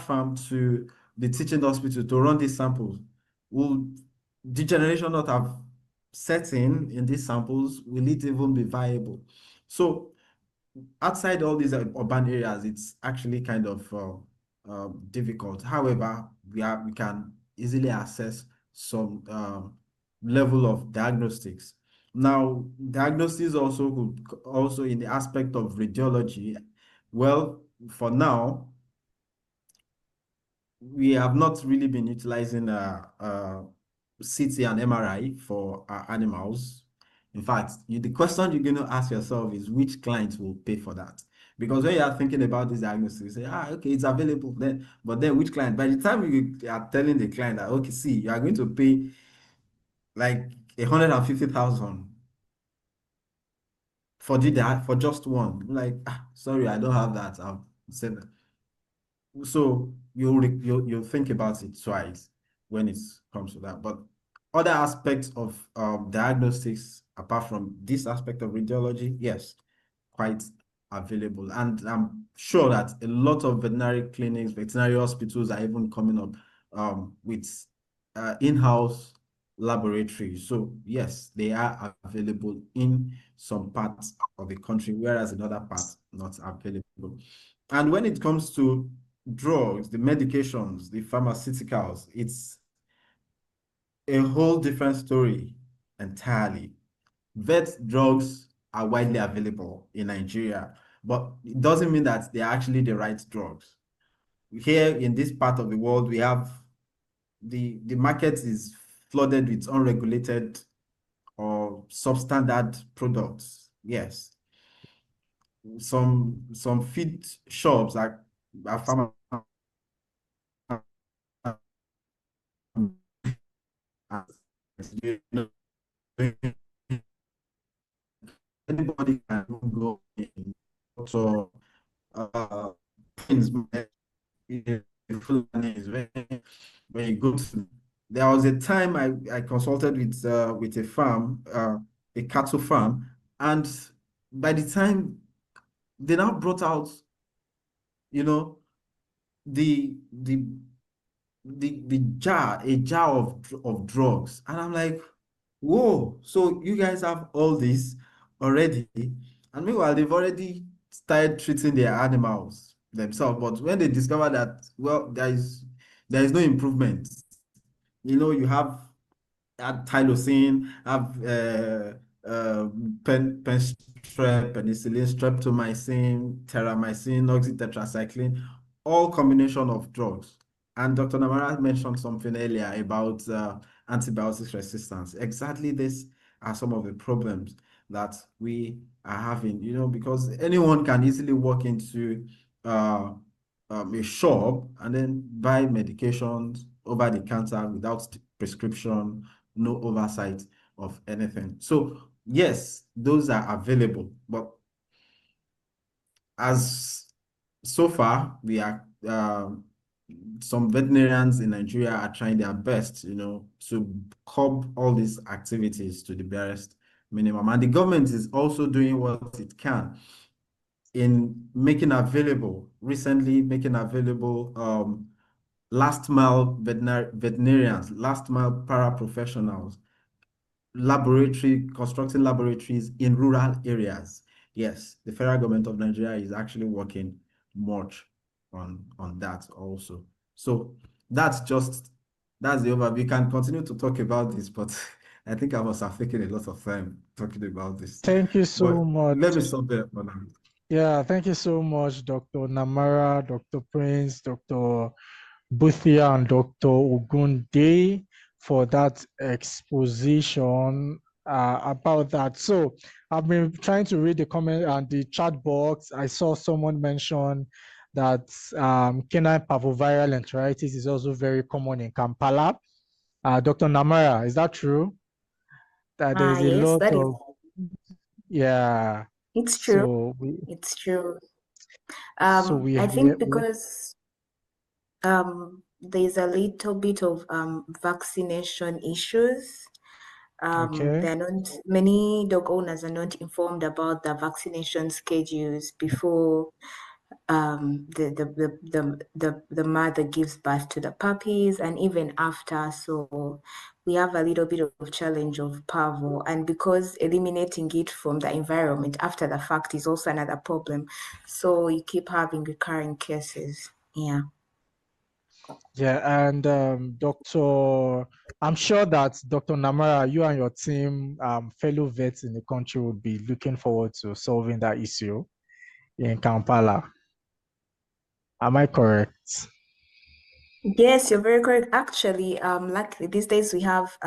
farm to the teaching hospital to run these samples, will degeneration not have set in these samples? Will it even be viable? So outside all these urban areas, it's actually kind of difficult. However, we can easily access some level of diagnostics. Now, diagnosis also in the aspect of radiology. Well, for now, we have not really been utilizing CT and MRI for our animals. In fact, the question you're going to ask yourself is which client will pay for that? Because when you are thinking about this diagnosis, you say, okay, it's available then, but then which client? By the time you are telling the client that, okay, see, you are going to pay like 150,000 for just one. Like, sorry, I don't have that. I've said that. So you'll think about it twice when it comes to that. But other aspects of diagnostics, apart from this aspect of radiology, yes, quite available. And I'm sure that a lot of veterinary clinics, veterinary hospitals are even coming up with in-house laboratories. So yes, they are available in some parts of the country, whereas in other parts not available. And when it comes to drugs, the medications, the pharmaceuticals, it's a whole different story entirely. vet drugs are widely available in Nigeria, but it doesn't mean that they're actually the right drugs. Here in this part of the world, we have the market is flooded with unregulated or substandard products. Yes. Some feed shops are pharma anybody can go in. So when you go to, there was a time I consulted with a farm, a cattle farm, and by the time they now brought out, you know, the jar, a jar of drugs, and I'm like, whoa, so you guys have all this already, and meanwhile they've already started treating their animals themselves. But when they discover that, well, there is no improvement, you have tylosine, have pen strep, penicillin, streptomycin, terramycin, oxytetracycline, all combination of drugs. And Dr. Namara mentioned something earlier about antibiotic resistance. Exactly, this are some of the problems that we are having, because anyone can easily walk into a shop and then buy medications over the counter without prescription, no oversight of anything. So yes, those are available, but as so far we are some veterinarians in Nigeria are trying their best, to curb all these activities to the barest minimum. And the government is also doing what it can in recently making available last mile veterinarians, last mile paraprofessionals, constructing laboratories in rural areas. Yes, the federal government of Nigeria is actually working much on that also. So that's the overview. We can continue to talk about this, but I think I must have taken a lot of time talking about this. Thank you so much. Let me stop there for now. Yeah, thank you so much, Dr. Namara, Dr. Prince, Dr. Buthia, and Dr. Ogunde for that exposition about that. So I've been trying to read the comment and the chat box. I saw someone mention that canine parvoviral enteritis is also very common in Kampala. Dr. Namara, is that true? That there is a Yes, lot that of, yeah. It's true. So It's true. we I think because there's a little bit of vaccination issues. Many dog owners are not informed about the vaccination schedules before the mother gives birth to the puppies, and even after. So we have a little bit of challenge of parvo, and because eliminating it from the environment after the fact is also another problem. So you keep having recurring cases. Yeah. Yeah, and I'm sure that Dr. Namara, you and your team, fellow vets in the country, would be looking forward to solving that issue in Kampala. Am I correct? Yes, you're very correct. Actually, luckily these days we have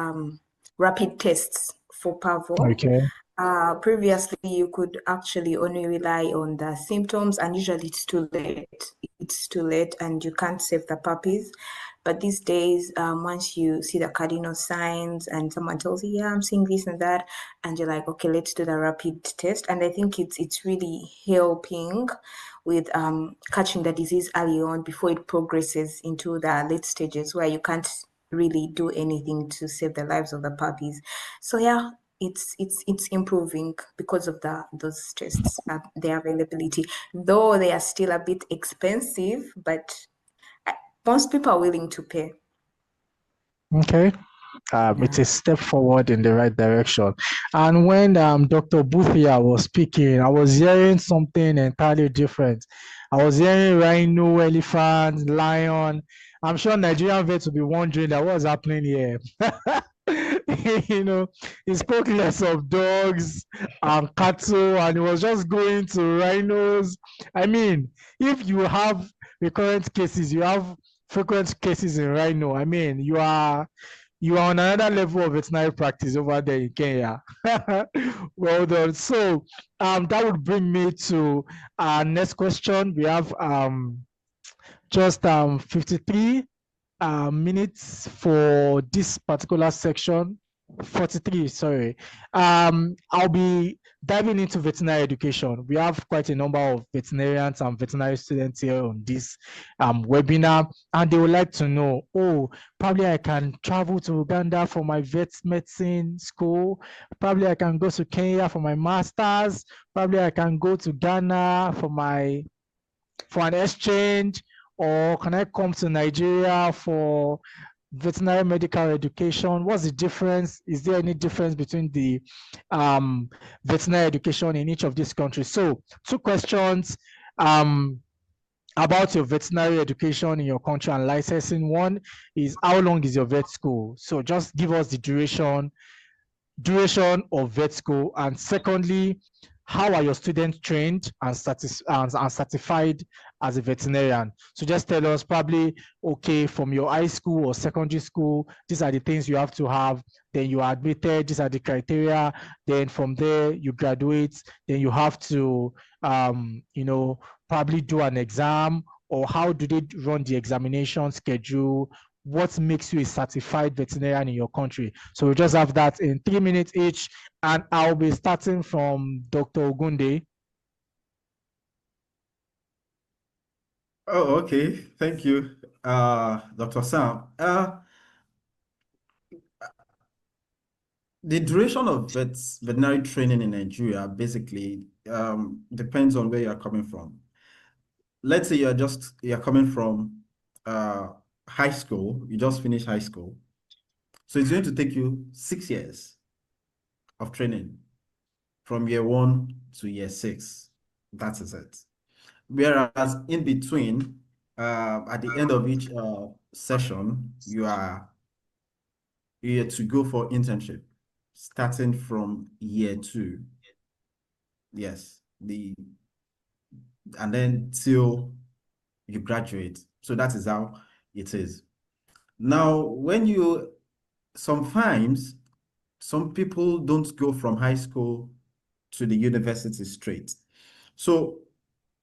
rapid tests for parvo. Okay. Previously, you could actually only rely on the symptoms, and usually it's too late. It's too late, and you can't save the puppies. But these days, once you see the cardinal signs and someone tells you, yeah, I'm seeing this and that, and you're like, okay, let's do the rapid test. And I think it's really helping with catching the disease early on before it progresses into the late stages where you can't really do anything to save the lives of the puppies. So yeah, it's improving because of those tests, their availability, though they are still a bit expensive, but most people are willing to pay. Okay. It's a step forward in the right direction. And when Dr. Buthia was speaking, I was hearing something entirely different. I was hearing rhino, elephant, lion. I'm sure Nigerian vets will be wondering that what's happening here. he spoke less of dogs and cattle, and he was just going to rhinos. I mean, if you have recurrent cases, you have frequent cases in rhino. I mean, you are on another level of veterinary practice over there in Kenya. Well done. So that would bring me to our next question. We have just 53 minutes for this particular section. 43, sorry. I'll be diving into veterinary education. We have quite a number of veterinarians and veterinary students here on this webinar, and they would like to know, oh, probably I can travel to Uganda for my vet medicine school. Probably I can go to Kenya for my master's. Probably I can go to Ghana for an exchange, or can I come to Nigeria for veterinary medical education? What's the difference? Is there any difference between the veterinary education in each of these countries? So 2 questions about your veterinary education in your country and licensing. One is, how long is your vet school? So just give us the duration of vet school. And secondly, how are your students trained and certified as a veterinarian? So just tell us, probably, okay, from your high school or secondary school, these are the things you have to have. Then you are admitted, these are the criteria. Then from there, you graduate. Then you have to, probably do an exam, or how do they run the examination schedule? What makes you a certified veterinarian in your country? So we just have that in 3 minutes each, and I'll be starting from Dr. Ogunde. Oh, okay. Thank you, Dr. Sam. The duration of veterinary training in Nigeria basically depends on where you're coming from. Let's say you're coming from high school, you just finished high school. So it's going to take you 6 years of training from year 1 to year 6. That is it. Whereas in between, at the end of each session, you are to go for internship, starting from year 2. Yes, and then till you graduate. So that is how it is. Now, sometimes some people don't go from high school to the university straight. So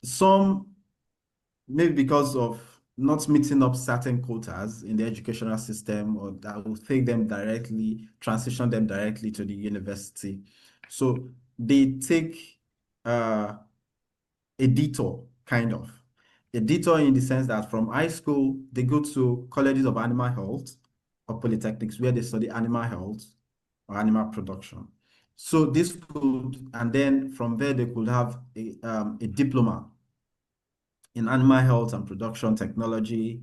some, maybe because of not meeting up certain quotas in the educational system, or that will take them directly, transition them directly to the university. So they take a detour, kind of. A detour in the sense that from high school, they go to colleges of animal health or polytechnics where they study animal health or animal production. So this could, and then from there, they could have a diploma in animal health and production technology.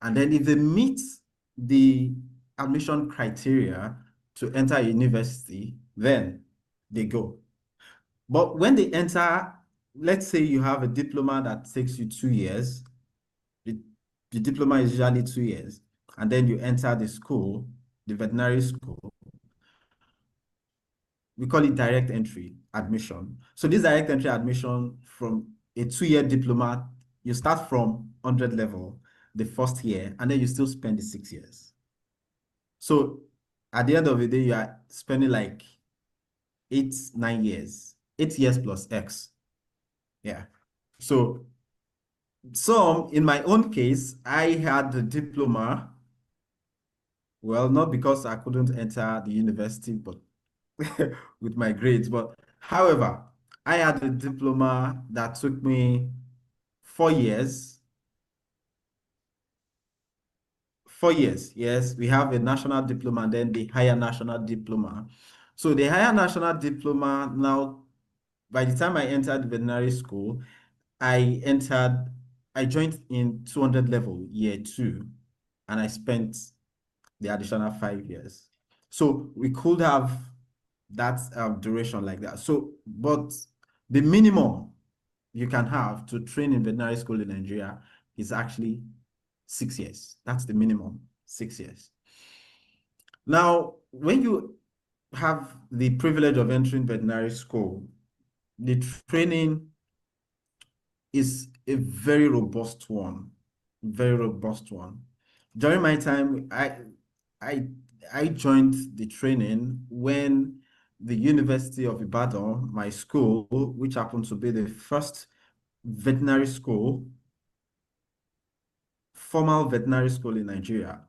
And then if they meet the admission criteria to enter a university, then they go. But when they enter, let's say you have a diploma that takes you 2 years, the diploma is usually 2 years, and then you enter the school, the veterinary school. We call it direct entry admission. So this direct entry admission, from a 2-year diploma, you start from 100 level the first year, and then you still spend the 6 years. So at the end of the day, you are spending like 9 years, 8 years plus X. Yeah. So in my own case, I had the diploma. Well, not because I couldn't enter the university, but with my grades. But however, I had a diploma that took me 4 years. 4 years, yes. We have a national diploma and then the higher national diploma. So the higher national diploma, now, by the time I entered veterinary school, I joined in 200 level, year 2, and I spent the additional 5 years. So we could have that duration like that. So, but the minimum you can have to train in veterinary school in Nigeria is actually 6 years. That's the minimum, 6 years. Now, when you have the privilege of entering veterinary school, the training is a very robust one, very robust one. During my time, I I joined the training when the University of Ibadan, my school, which happened to be the first veterinary school, formal veterinary school in Nigeria.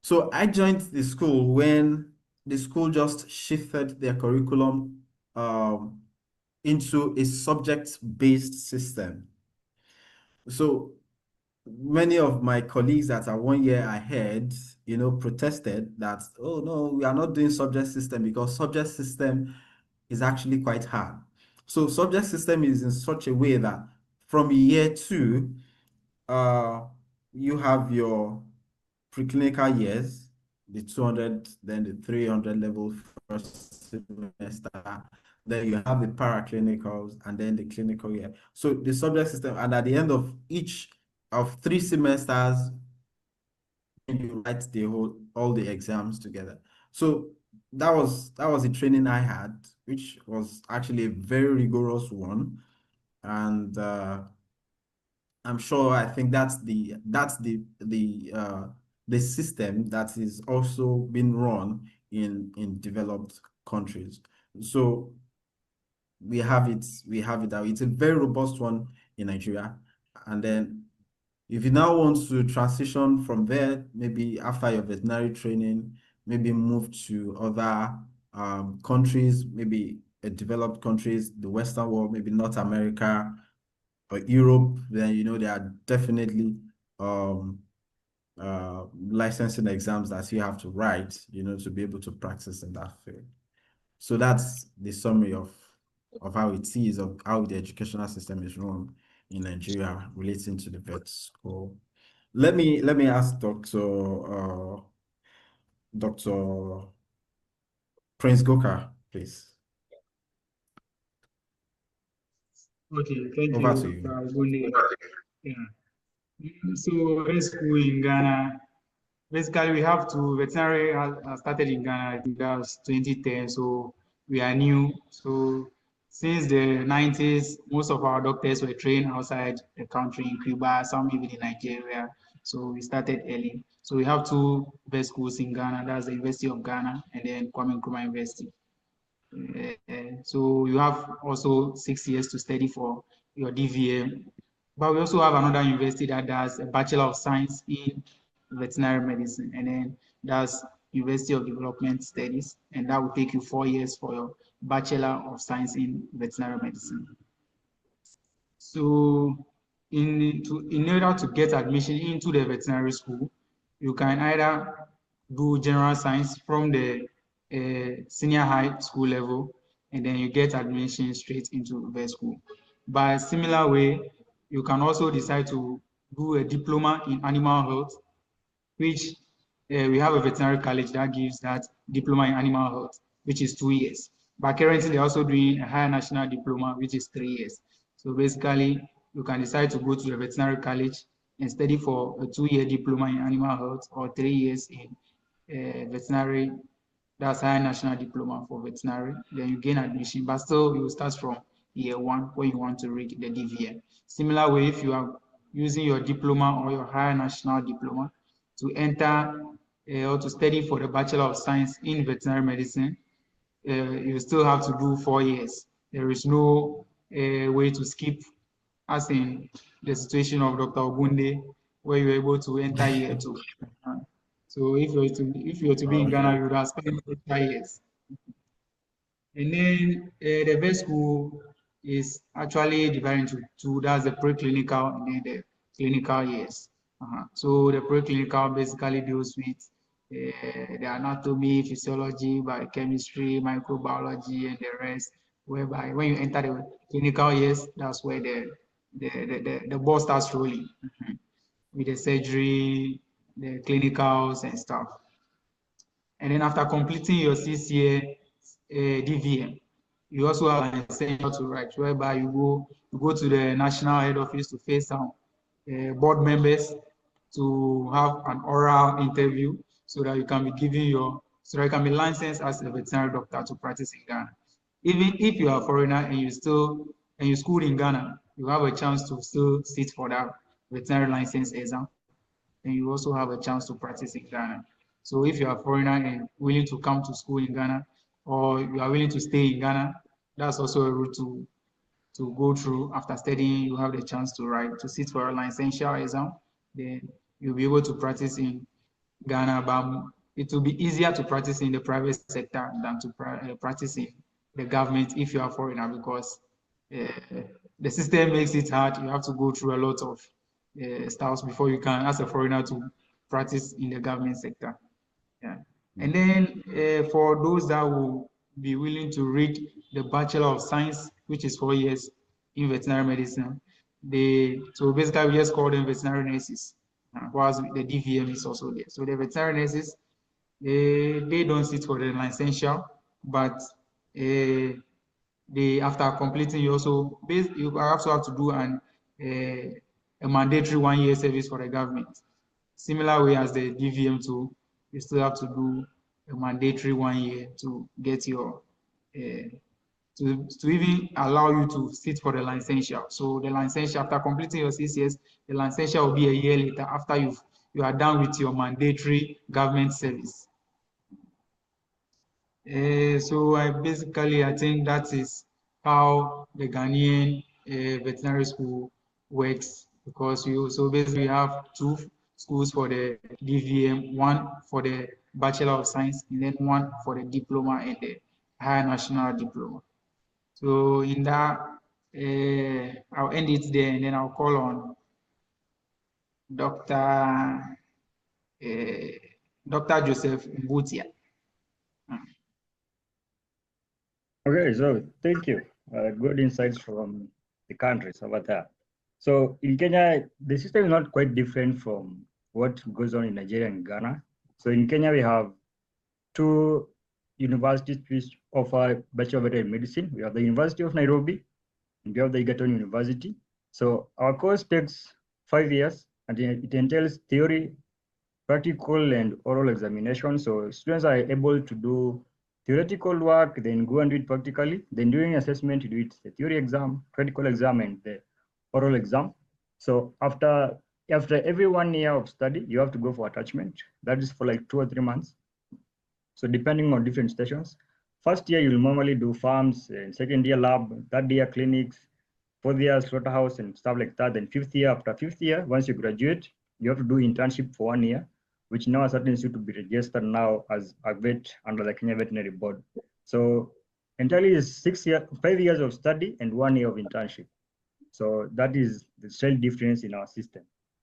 So I joined the school when the school just shifted their curriculum into a subject-based system. So many of my colleagues that are 1 year ahead, protested that, oh no, we are not doing subject system because subject system is actually quite hard. So subject system is in such a way that from year 2, you have your preclinical years, the 200, then the 300 level first semester, then you have the paraclinicals, and then the clinical year. So the subject system, and at the end of each of 3 semesters, you write all the exams together. So that was the training I had, which was actually a very rigorous one, and I'm sure I think that's the system that is also being run in developed countries. So we have it now. It's a very robust one in Nigeria. And then if you now want to transition from there, maybe after your veterinary training, maybe move to other countries, maybe developed countries, the Western world, maybe North America or Europe, then there are definitely licensing exams that you have to write, to be able to practice in that field. So that's the summary of how it is, of how the educational system is run in Nigeria relating to the vet school. Let me ask Dr. Prince Goka, please. Okay, thank Over you, to you. Dr. Ogunde. Yeah. So vet school in Ghana, basically we have to, veterinary has started in Ghana, I think that was 2010, so we are new. So since the 90s, most of our doctors were trained outside the country, in Cuba, some even in Nigeria. So we started early. So we have 2 vet schools in Ghana, that's the University of Ghana and then Kwame Nkrumah University. So you have also 6 years to study for your DVM. But we also have another university that does a Bachelor of Science in Veterinary Medicine, and then that's University of Development Studies, and that will take you 4 years for your Bachelor of Science in Veterinary Medicine. So in order to get admission into the veterinary school, you can either do general science from the senior high school level, and then you get admission straight into vet school. By a similar way, you can also decide to do a diploma in animal health, which we have a veterinary college that gives that diploma in animal health, which is 2 years. But currently, they're also doing a higher national diploma, which is 3 years. So basically, you can decide to go to the veterinary college and study for a 2-year diploma in animal health or 3 years in veterinary. That's higher national diploma for veterinary. Then you gain admission, but still you start from year 1 when you want to read the DVM. Similar way, if you are using your diploma or your higher national diploma to enter or to study for the Bachelor of Science in Veterinary Medicine, you still have to do 4 years. There is no way to skip, as in the situation of Dr. Ogunde, where you're able to enter year 2. So if you're to be in Ghana, you would have spent 5 years. And then the vet school is actually divided into 2. That's the preclinical and then the clinical years. So the preclinical basically deals with the anatomy, physiology, biochemistry, microbiology, and the rest. Whereby when you enter the clinical years, that's where the ball starts rolling with the surgery, the clinicals, and stuff. And then after completing your 6-year DVM, you also have an essential to write, whereby you go to the national head office to face some board members to have an oral interview so that you can be given your So you can be licensed as a veterinary doctor to practice in Ghana. Even if you are a foreigner and you schooled in Ghana, you have a chance to still sit for that veterinary license exam, and you also have a chance to practice in Ghana. So if you are a foreigner and willing to come to school in Ghana, or you are willing to stay in Ghana, that's also a route to go through. After studying, you have the chance to sit for a licensure exam. Then you'll be able to practice in Ghana, but it will be easier to practice in the private sector than to practice in the government if you are a foreigner, because the system makes it hard. You have to go through a lot of stuff before you can, as a foreigner, to practice in the government sector. Yeah. And then for those that will be willing to read the Bachelor of Science, which is 4 years in veterinary medicine, so basically we just call them veterinary nurses, whilst the DVM is also there. So the veterinary nurses, they don't sit for the licensure, but after completing, you also have to do a mandatory 1 year service for the government. Similar way as the DVM too, you still have to do a mandatory 1 year to get your to even allow you to sit for the licensure. So the licensure, after completing your 6 years, the licensure will be a year later after you are done with your mandatory government service. So I think that is how the Ghanaian veterinary school works, because basically we have 2 schools for the DVM, 1 for the Bachelor of Science, and then 1 for the diploma and the higher national diploma. So in that, I'll end it there, and then I'll call on Dr. Joseph Mbutia. Okay, so thank you. Good insights from the countries over there. So in Kenya, the system is not quite different from what goes on in Nigeria and Ghana. So in Kenya, we have 2 universities which offer Bachelor of Veterinary Medicine. We have the University of Nairobi and we have the Egerton University. So our course takes 5 years, and it entails theory, practical, and oral examination. So students are able to do theoretical work, then go and do it practically. Then during assessment, you do it the theory exam, practical exam, and the oral exam. So after every 1 year of study, you have to go for attachment. That is for like 2 or 3 months. So depending on different stations. First year, you'll normally do farms, and second year lab, third year clinics, 4th year slaughterhouse and stuff like that. Then 5th year, after 5th year, once you graduate, you have to do internship for 1 year, which now certain you to be registered now as a vet under the Kenya Veterinary Board. So entirely is 5 years of study and 1 year of internship. So that is the slight difference in our system.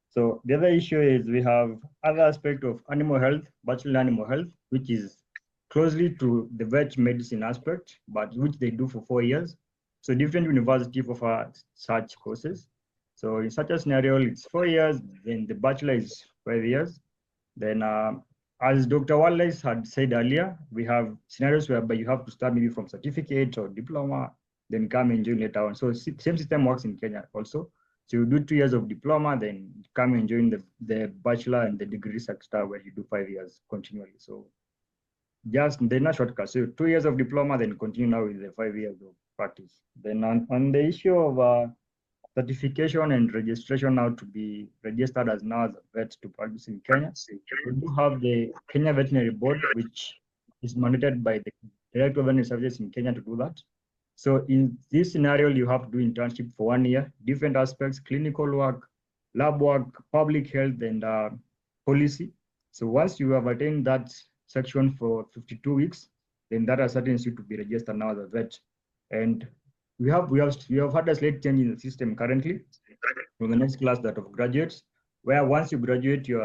So the other issue is we have other aspect of animal health, bachelor animal health, which is closely to the vet medicine aspect, but which they do for 4 years. So different universities offer such courses. So in such a scenario, it's 4 years, then the bachelor is 5 years. Then as Dr. Wallace had said earlier, we have scenarios whereby you have to start maybe from certificate or diploma, then come and join later on. So same system works in Kenya also. So you do 2 years of diploma, then come and join the bachelor and the degree sector where you do 5 years continually. So just they're not shortcuts. So 2 years of diploma, then continue now with the 5 years of practice. Then on the issue of certification and registration now to be registered as a vet to practice in Kenya. We do have the Kenya Veterinary Board, which is mandated by the Director of Veterinary Services in Kenya to do that. So in this scenario, you have to do internship for 1 year, different aspects, clinical work, lab work, public health, and policy. So once you have attained that section for 52 weeks, then that ascertains you to be registered now as a vet. And we have had a slight change in the system currently from the next class that of graduates, where once you graduate you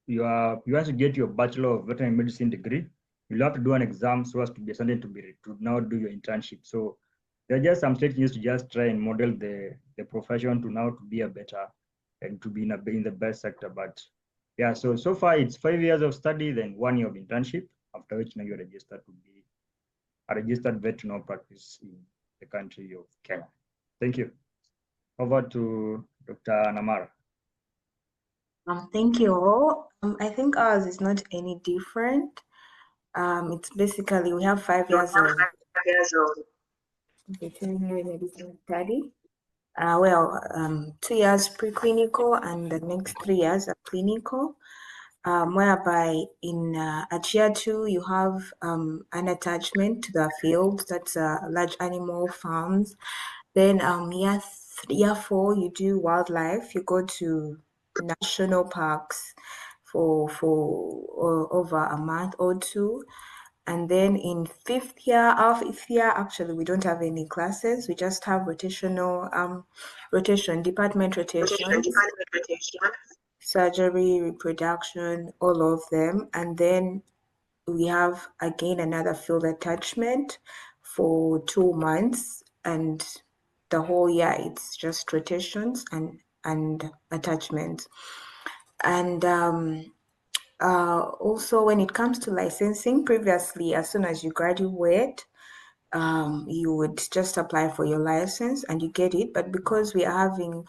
want to get your Bachelor of Veterinary Medicine degree, you'll have to do an exam so as to be assigned to now do your internship. So there are just some slight changes to just try and model the profession to now to be a better and to be in the best sector. But yeah, so far it's 5 years of study, then 1 year of internship, after which now you're registered to be a registered vet to now practice in the country of Kenya. Thank you. Over to Dr. Namara. Thank you all. I think ours is not any different. It's basically, we have 5 years of veterinary medicine study. 2 years preclinical and the next 3 years are clinical. Whereby in at year 2 you have an attachment to the field, that's large animal farms. Then year 4 you do wildlife, you go to national parks for over a month or two. And then in our fifth year, actually, we don't have any classes. We just have department rotations, surgery, reproduction, all of them. And then we have again another field attachment for 2 months, and the whole year it's just rotations and attachments. And also, when it comes to licensing, previously, as soon as you graduate, you would just apply for your license and you get it. But because we are having,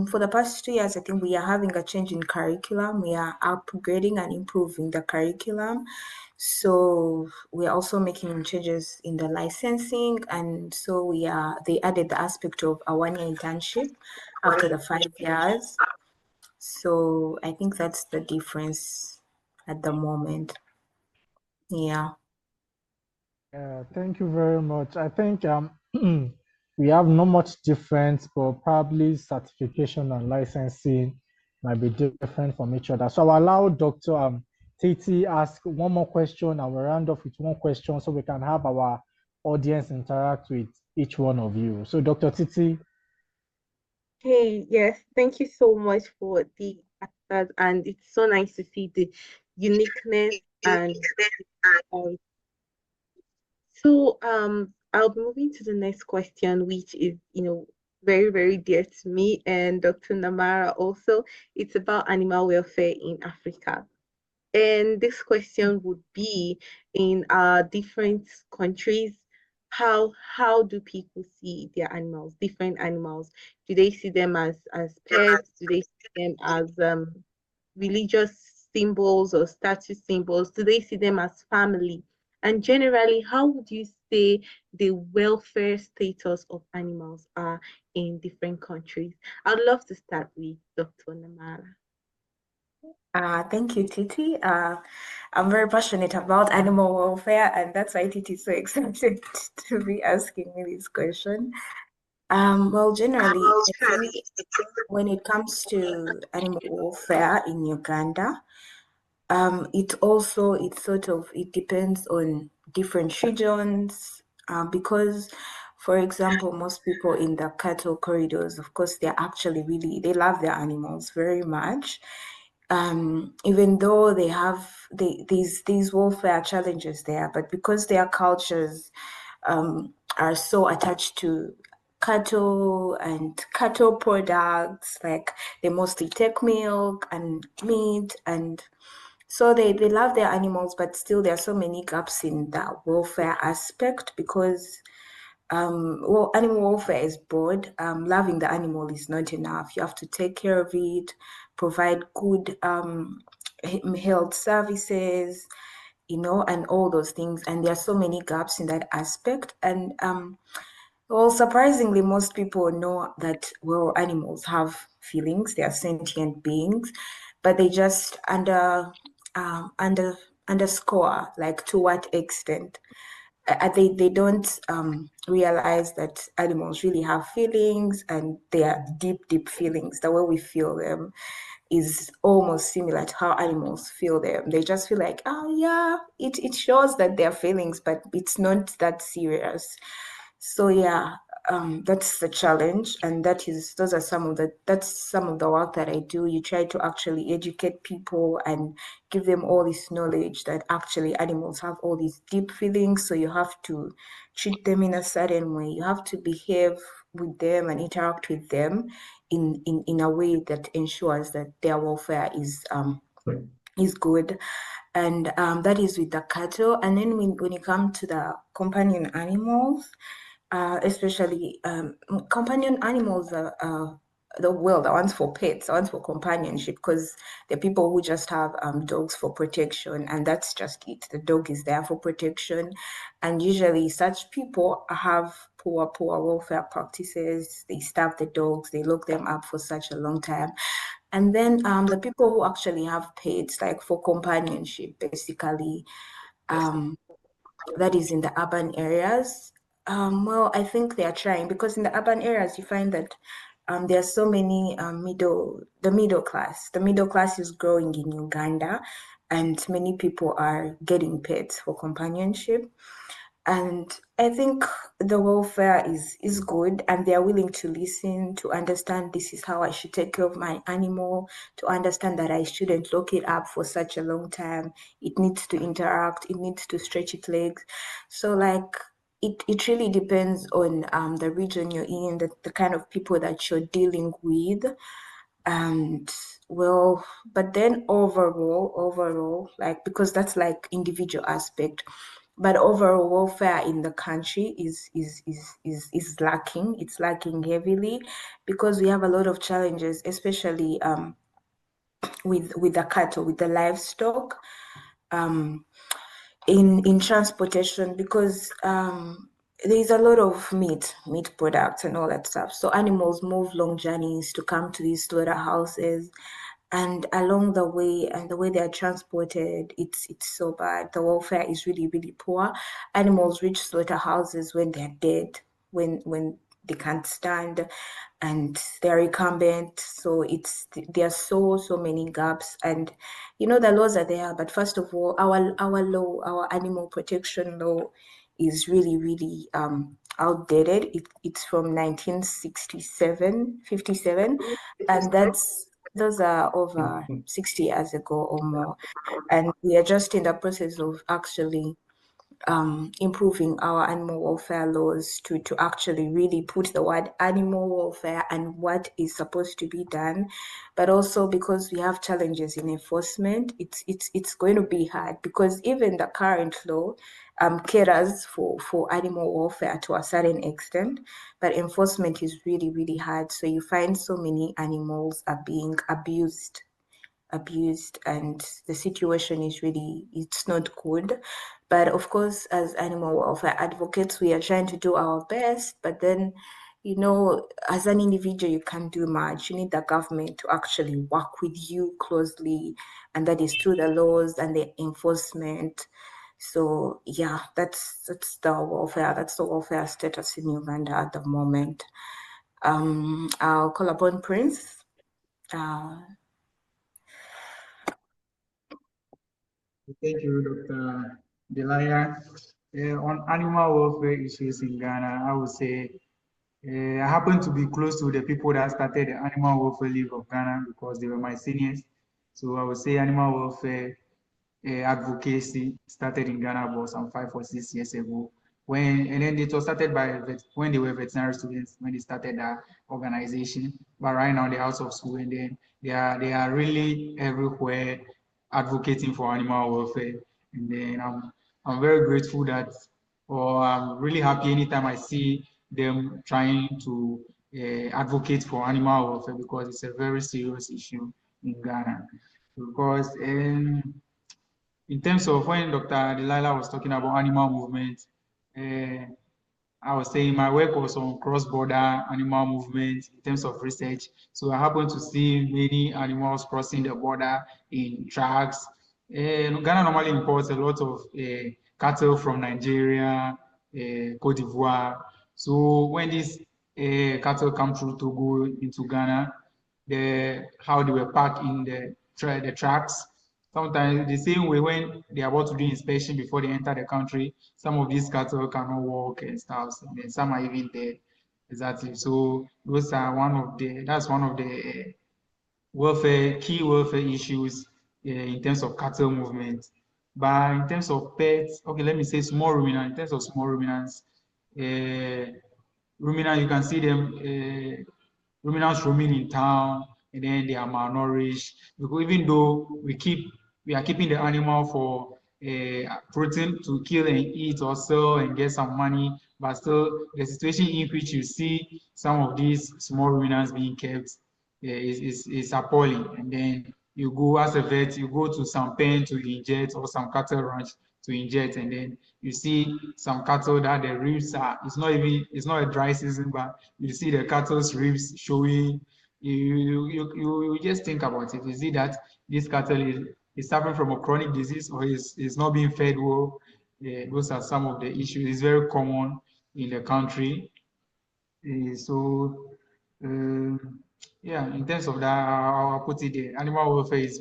for the past 2 years, I think we are having a change in curriculum. We are upgrading and improving the curriculum. So we are also making changes in the licensing. And so they added the aspect of a 1-year internship after the 5 years. So I think that's the difference at the moment. Yeah. Thank you very much. I think we have not much difference, but probably certification and licensing might be different from each other. So I'll allow Dr. Titi ask one more question, and we'll round off with one question so we can have our audience interact with each one of you. So Dr. Titi. Hey, yes, thank you so much for the answers, and it's so nice to see the uniqueness and so I'll be moving to the next question, which is, very, very dear to me and Dr. Namara also. It's about animal welfare in Africa. And this question would be, in different countries, how do people see their animals, different animals? Do they see them as pets? Do they see them as religious symbols or status symbols? Do they see them as family? And generally, how would you say the welfare status of animals are in different countries? I'd love to start with Dr. Namara. Thank you, Titi. I'm very passionate about animal welfare, and that's why Titi is so excited to be asking me this question. Well, generally, I think when it comes to animal welfare in Uganda, it depends on different regions, because, for example, most people in the cattle corridors, of course, they love their animals very much. Even though they have these welfare challenges there, but because their cultures are so attached to cattle and cattle products, like they mostly take milk and meat, and so they love their animals, but still there are so many gaps in the welfare aspect because animal welfare is broad. Loving the animal is not enough. You have to take care of it, provide good health services, and all those things. And there are so many gaps in that aspect. And well, surprisingly, most people know that, well, animals have feelings. They are sentient beings, but they just underscore, like, to what extent. They don't realize that animals really have feelings, and they are deep feelings. The way we feel them is almost similar to how animals feel them. They just feel like, oh yeah, it shows that they're feelings, but it's not that serious. So yeah, that's the challenge, and that's some of the work that I do. You try to actually educate people and give them all this knowledge that actually animals have all these deep feelings, so you have to treat them in a certain way. You have to behave with them and interact with them in a way that ensures that their welfare is good. And that is with the cattle. And then when you come to the companion animals, especially companion animals are the ones for pets, the ones for companionship, because the people who just have dogs for protection, and that's just it. The dog is there for protection, and usually such people have poor welfare practices. They starve the dogs, they lock them up for such a long time. And then the people who actually have pets, like for companionship, basically, that is in the urban areas. Well, I think they are trying, because in the urban areas you find that there are so many the middle class. The middle class is growing in Uganda, and many people are getting pets for companionship. And I think the welfare is good, and they are willing to listen, to understand this is how I should take care of my animal, to understand that I shouldn't lock it up for such a long time. It needs to interact, it needs to stretch its legs. So like it really depends on the region you're in, the kind of people that you're dealing with. And well, but then overall, like, because that's like individual aspect, but overall welfare in the country is lacking. It's lacking heavily, because we have a lot of challenges, especially with the cattle, with the livestock, in transportation, because there's a lot of meat products and all that stuff. So animals move long journeys to come to these slaughterhouses, and along the way, and the way they are transported, it's so bad. The welfare is really, really poor. Animals reach slaughterhouses when they're dead, when they can't stand, and they're recumbent. So there are so many gaps, and the laws are there, but first of all, our law, our animal protection law, is really, really outdated. It's from 1967, 57, and those are over 60 years ago or more. And we are just in the process of actually improving our animal welfare laws to actually really put the word animal welfare and what is supposed to be done. But also, because we have challenges in enforcement, it's going to be hard, because even the current law caters for animal welfare to a certain extent, but enforcement is really, really hard. So you find so many animals are being abused, and the situation is really, it's not good. But of course, as animal welfare advocates, we are trying to do our best, but then as an individual, you can't do much. You need the government to actually work with you closely, and that is through the laws and the enforcement. So yeah, that's the welfare status in Uganda at the moment. I'll call upon Prince. Thank you, Dr. Delia. On animal welfare issues in Ghana, I would say I happen to be close to the people that started the Animal Welfare League of Ghana, because they were my seniors. So I would say animal welfare advocacy started in Ghana about some 5 or 6 years ago. And then it was started by when they were veterinary students, when they started that organization. But right now they're out of school, and then they are really everywhere advocating for animal welfare. And then I'm very grateful that, or I'm really happy anytime I see them trying to advocate for animal welfare, because it's a very serious issue in Ghana. Because in terms of when Dr. Delilah was talking about animal movement, I was saying my work was on cross-border animal movement in terms of research. So I happened to see many animals crossing the border in trucks. Ghana normally imports a lot of cattle from Nigeria, Cote d'Ivoire. So when these cattle come through Togo into Ghana, how they were packed in the trucks. Sometimes the same way when they are about to do inspection before they enter the country, some of these cattle cannot walk and stuff, and then some are even dead. Exactly. So that's one of the key welfare issues in terms of cattle movement. But in terms of pets, okay, let me say small ruminants. In terms of small ruminants, you can see them ruminants roaming in town, and then they are malnourished. Because even though we are keeping the animal for protein to kill and eat or sell and get some money, but still the situation in which you see some of these small ruminants being kept is appalling. And then you go as a vet, you go to some pen to inject or some cattle ranch to inject, and then you see some cattle that the ribs are, it's not a dry season, but you see the cattle's ribs showing. You just think about it. Is it that this cattle is suffering from a chronic disease or is not being fed well? Those are some of the issues. It's very common in the country. So yeah, in terms of that, I'll put it there. Animal welfare is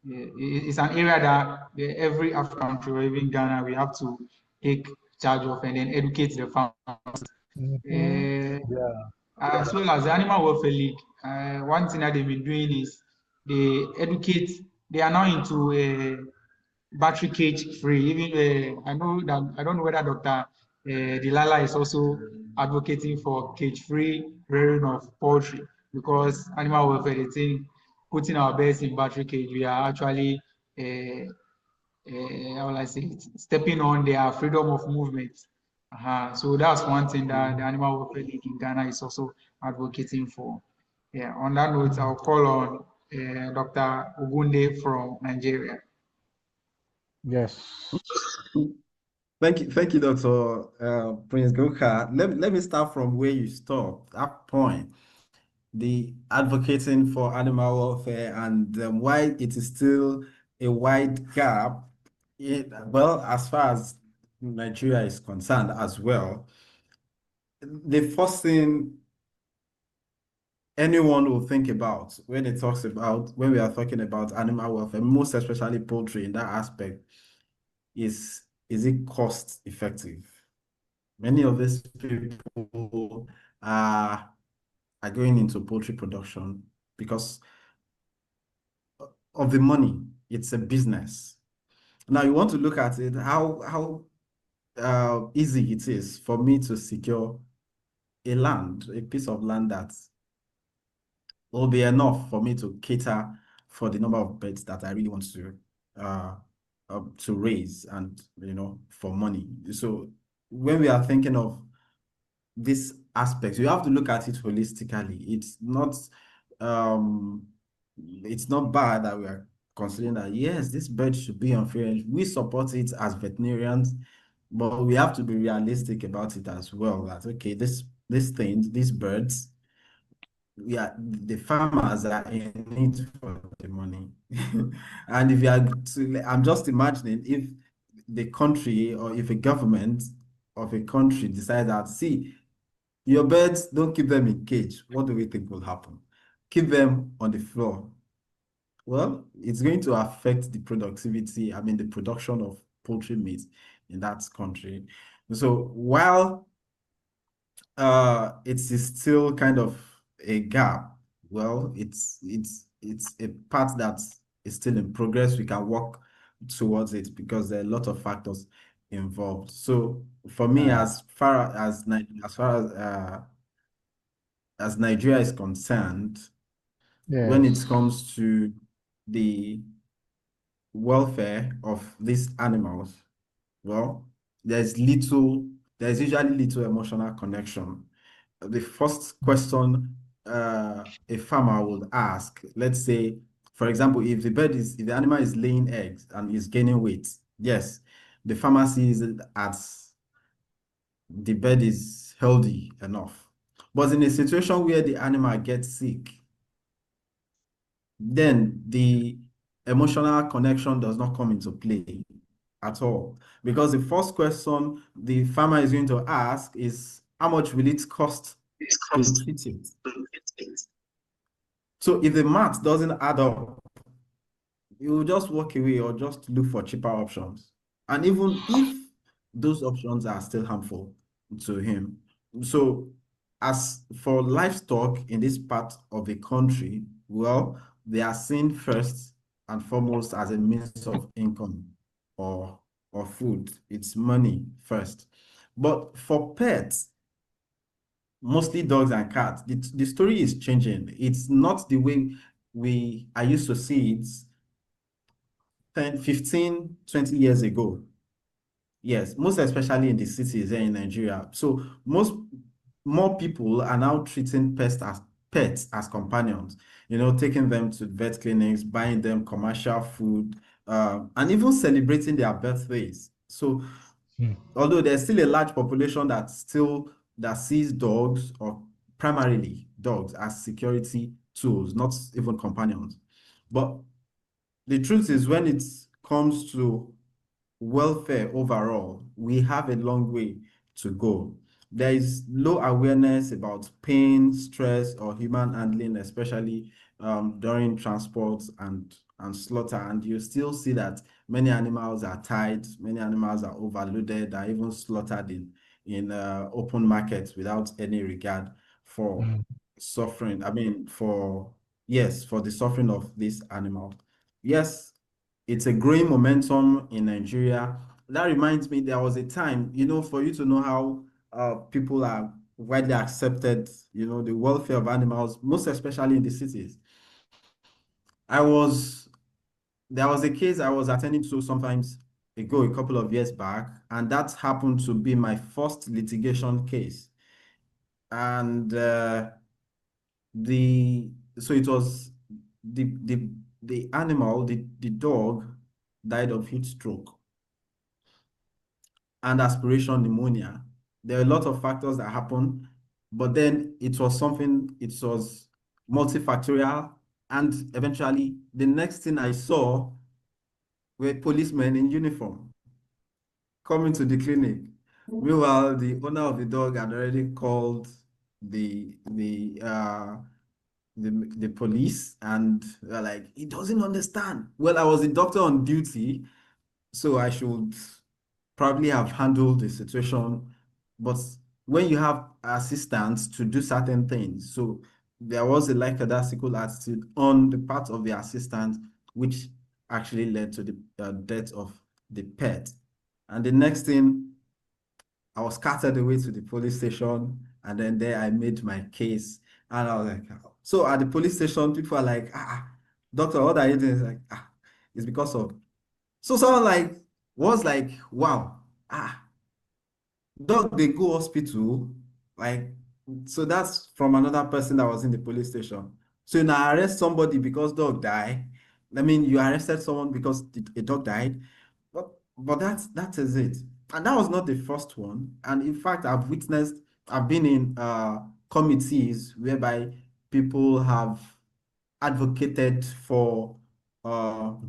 it's an area that every African country or even Ghana, we have to take charge of and then educate the farmers. Yeah. As well as the Animal Welfare League, one thing that they've been doing is they are now into battery cage free. Even I know that I don't know whether Dr. Delilah is also advocating for cage free rearing of poultry, because animal welfare, they think putting our birds in battery cage, we are actually how will I say it, stepping on their freedom of movement. So that's one thing that the Animal Welfare League in Ghana is also advocating for. Yeah. On that note, I'll call on Dr. Ogunde from Nigeria. Yes. Thank you, Dr. Prince Goka. Let me start from where you stopped, that point, the advocating for animal welfare and why it is still a wide gap. Well, as far as Nigeria is concerned as well, the first thing anyone will think about when we are talking about animal welfare, most especially poultry in that aspect, is it cost effective? Many of these people are going into poultry production because of the money. It's a business. Now you want to look at it, how easy it is for me to secure a piece of land that will be enough for me to cater for the number of birds that I really want to raise, and for money. So when we are thinking of this aspect, you have to look at it holistically. It's not bad that we are considering that, yes, this bird should be on free range. We support it as veterinarians, but we have to be realistic about it as well. That okay, these birds, the farmers are in need for the money. And if I'm just imagining if the country or if a government of a country decides that, see, your birds, don't keep them in cage. What do we think will happen? Keep them on the floor. Well, it's going to affect the productivity, the production of poultry meat in that country. So while it is still kind of a gap, well, it's a part that is still in progress. We can work towards it because there are a lot of factors involved. So for me, as far as Nigeria is concerned, when it comes to the welfare of these animals, well, there's usually little emotional connection. The first question a farmer would ask, let's say, for example, if the animal is laying eggs and is gaining weight, yes, the farmer sees it as the bird is healthy enough. But in a situation where the animal gets sick, then the emotional connection does not come into play at all. Because the first question the farmer is going to ask is, how much will it cost to treat it? So if the math doesn't add up, you will just walk away or just look for cheaper options. And even if those options are still harmful to him. So as for livestock in this part of the country, well, they are seen first and foremost as a means of income or food. It's money first. But for pets, mostly dogs and cats, the story is changing. It's not the way I used to see it 10, 15, 20 years ago. Yes, most especially in the cities here in Nigeria. So more people are now treating pets as companions, taking them to vet clinics, buying them commercial food, and even celebrating their birthdays. So although there's still a large population that sees dogs, or primarily dogs, as security tools, not even companions. But the truth is, when it comes to welfare overall, we have a long way to go. There is low awareness about pain, stress, or human handling, especially during transport and slaughter. And you still see that many animals are tied, many animals are overloaded, are even slaughtered in open markets without any regard for suffering. I mean, for the suffering of this animal. Yes, it's a growing momentum in Nigeria. That reminds me, there was a time, for you to know how people are widely accepted, the welfare of animals, most especially in the cities. There was a case I was attending to sometimes ago, a couple of years back, and that happened to be my first litigation case. And so it was the animal, the dog, died of heat stroke and aspiration pneumonia. There are a lot of factors that happen, but then it was multifactorial. And eventually, the next thing I saw were policemen in uniform coming to the clinic. Meanwhile, the owner of the dog had already called the police, and they're like, he doesn't understand. Well, I was the doctor on duty, so I should probably have handled the situation. But when you have assistants to do certain things, so there was a lackadaisical attitude on the part of the assistant, which actually led to the death of the pet. And the next thing, I was carted away to the police station, and then there I made my case. And I was like, so at the police station, people are like, doctor, what are you doing? It's like, it's because of. So someone was like, wow, dog, they go hospital. Like, so that's from another person that was in the police station. So you now arrest somebody because dog died. I mean, you arrested someone because a dog died. But that is it. And that was not the first one. And in fact, I've been in committees whereby people have advocated for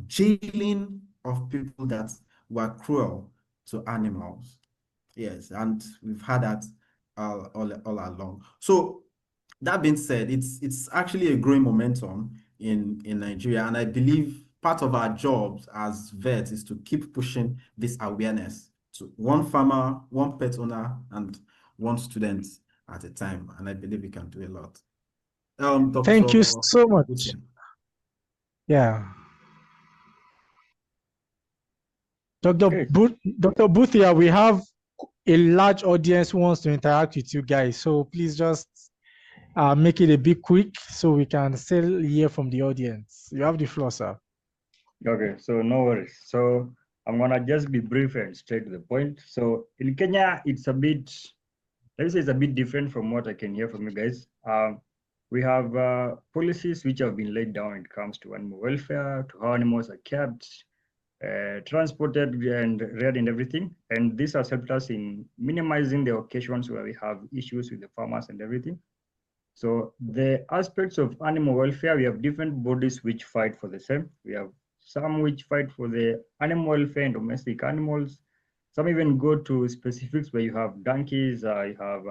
jailing of people that were cruel to animals. Yes, and we've had that all along. So that being said, it's actually a growing momentum in Nigeria, and I believe part of our jobs as vets is to keep pushing this awareness to one farmer, one pet owner, and one student at a time. And I believe we can do a lot. Thank you Dr. so much. Hussein. Yeah. Dr. Boothia, we have a large audience who wants to interact with you guys. So please just make it a bit quick so we can still hear from the audience. You have the floor, sir. Okay, so no worries. So I'm gonna just be brief and straight to the point. So in Kenya, it's a bit, let's say it's a bit different from what I can hear from you guys. We have policies which have been laid down when it comes to animal welfare, to how animals are kept, transported and reared and everything. And this has helped us in minimizing the occasions where we have issues with the farmers and everything. So the aspects of animal welfare, we have different bodies which fight for the same. We have some which fight for the animal welfare and domestic animals. Some even go to specifics where you have donkeys, you have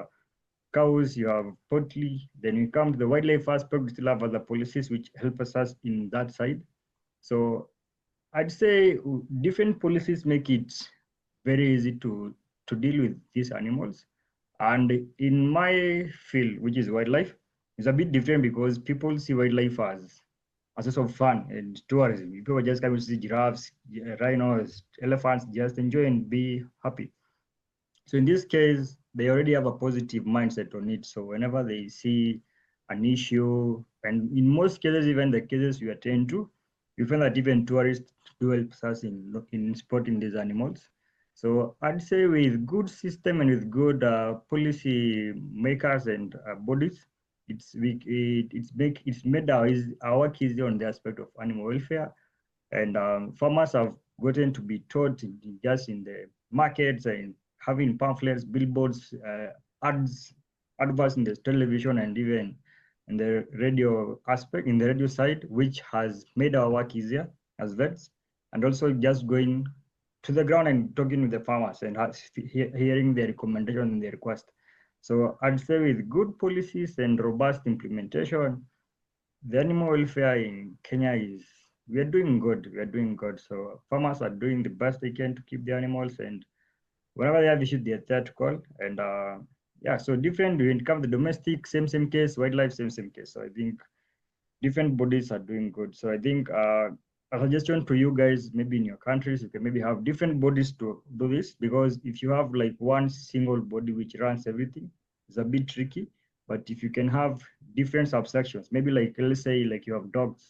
cows, you have poultry. Then we come to the wildlife aspect, we still have other policies which help us in that side. So I'd say different policies make it very easy to deal with these animals. And in my field, which is wildlife, it's a bit different because people see wildlife as a source of fun and tourism. People just come to see giraffes, rhinos, elephants, just enjoy and be happy. So in this case, they already have a positive mindset on it. So whenever they see an issue, and in most cases, even the cases you attend to, you find that even tourists do help us in spotting these animals. So I'd say with good system and with good policy makers and bodies, it's made our work easier on the aspect of animal welfare, and farmers have gotten to be taught just in the markets and having pamphlets, billboards, adverts in the television, and even in the radio aspect, in the radio side, which has made our work easier as vets, and also just going to the ground and talking with the farmers and hearing their recommendation and their request. So I'd say with good policies and robust implementation, the animal welfare in Kenya we are doing good. We are doing good. So farmers are doing the best they can to keep the animals, and whenever they have issues, they are there to call. And yeah, so different when it comes to domestic, same case, wildlife, same case. So I think different bodies are doing good. So I think a suggestion to you guys, maybe in your countries, you can maybe have different bodies to do this, because if you have like one single body which runs everything, it's a bit tricky. But if you can have different subsections, maybe like, let's say like you have dogs,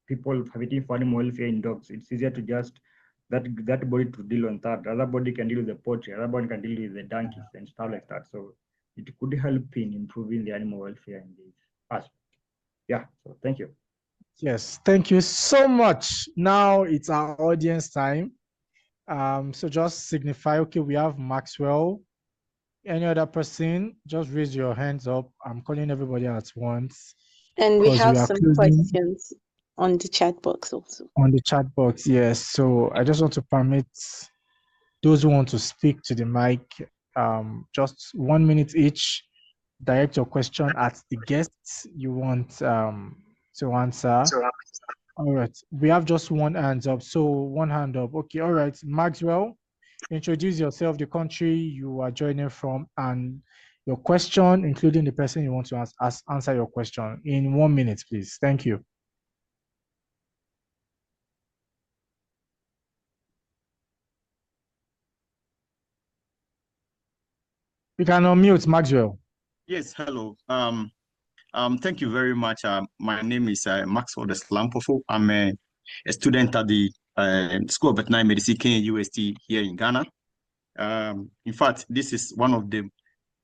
people fighting for animal welfare in dogs, it's easier to just that body to deal on that. The other body can deal with the poultry, other body can deal with the donkeys and stuff like that. So it could help in improving the animal welfare in this aspect. Yeah, so thank you. Yes, thank you so much. Now it's our audience time. So just signify, okay, we have Maxwell. Any other person, just raise your hands up. I'm calling everybody at once. And we have some closing questions on the chat box also. on the chat box, yes. So I just want to permit those who want to speak to the mic, just 1 minute each. Direct your question at the guests you want to answer. All right, we have just one hand up. So one hand up. Okay, all right. Maxwell, introduce yourself, the country you are joining from, and your question, including the person you want to answer your question in 1 minute, please. Thank you. You can unmute, Maxwell. Yes, hello. Thank you very much. My name is Maxwell Deslampofo. I'm a student at the School of Veterinary Medicine, Kenya UST here in Ghana. In fact, this is one of the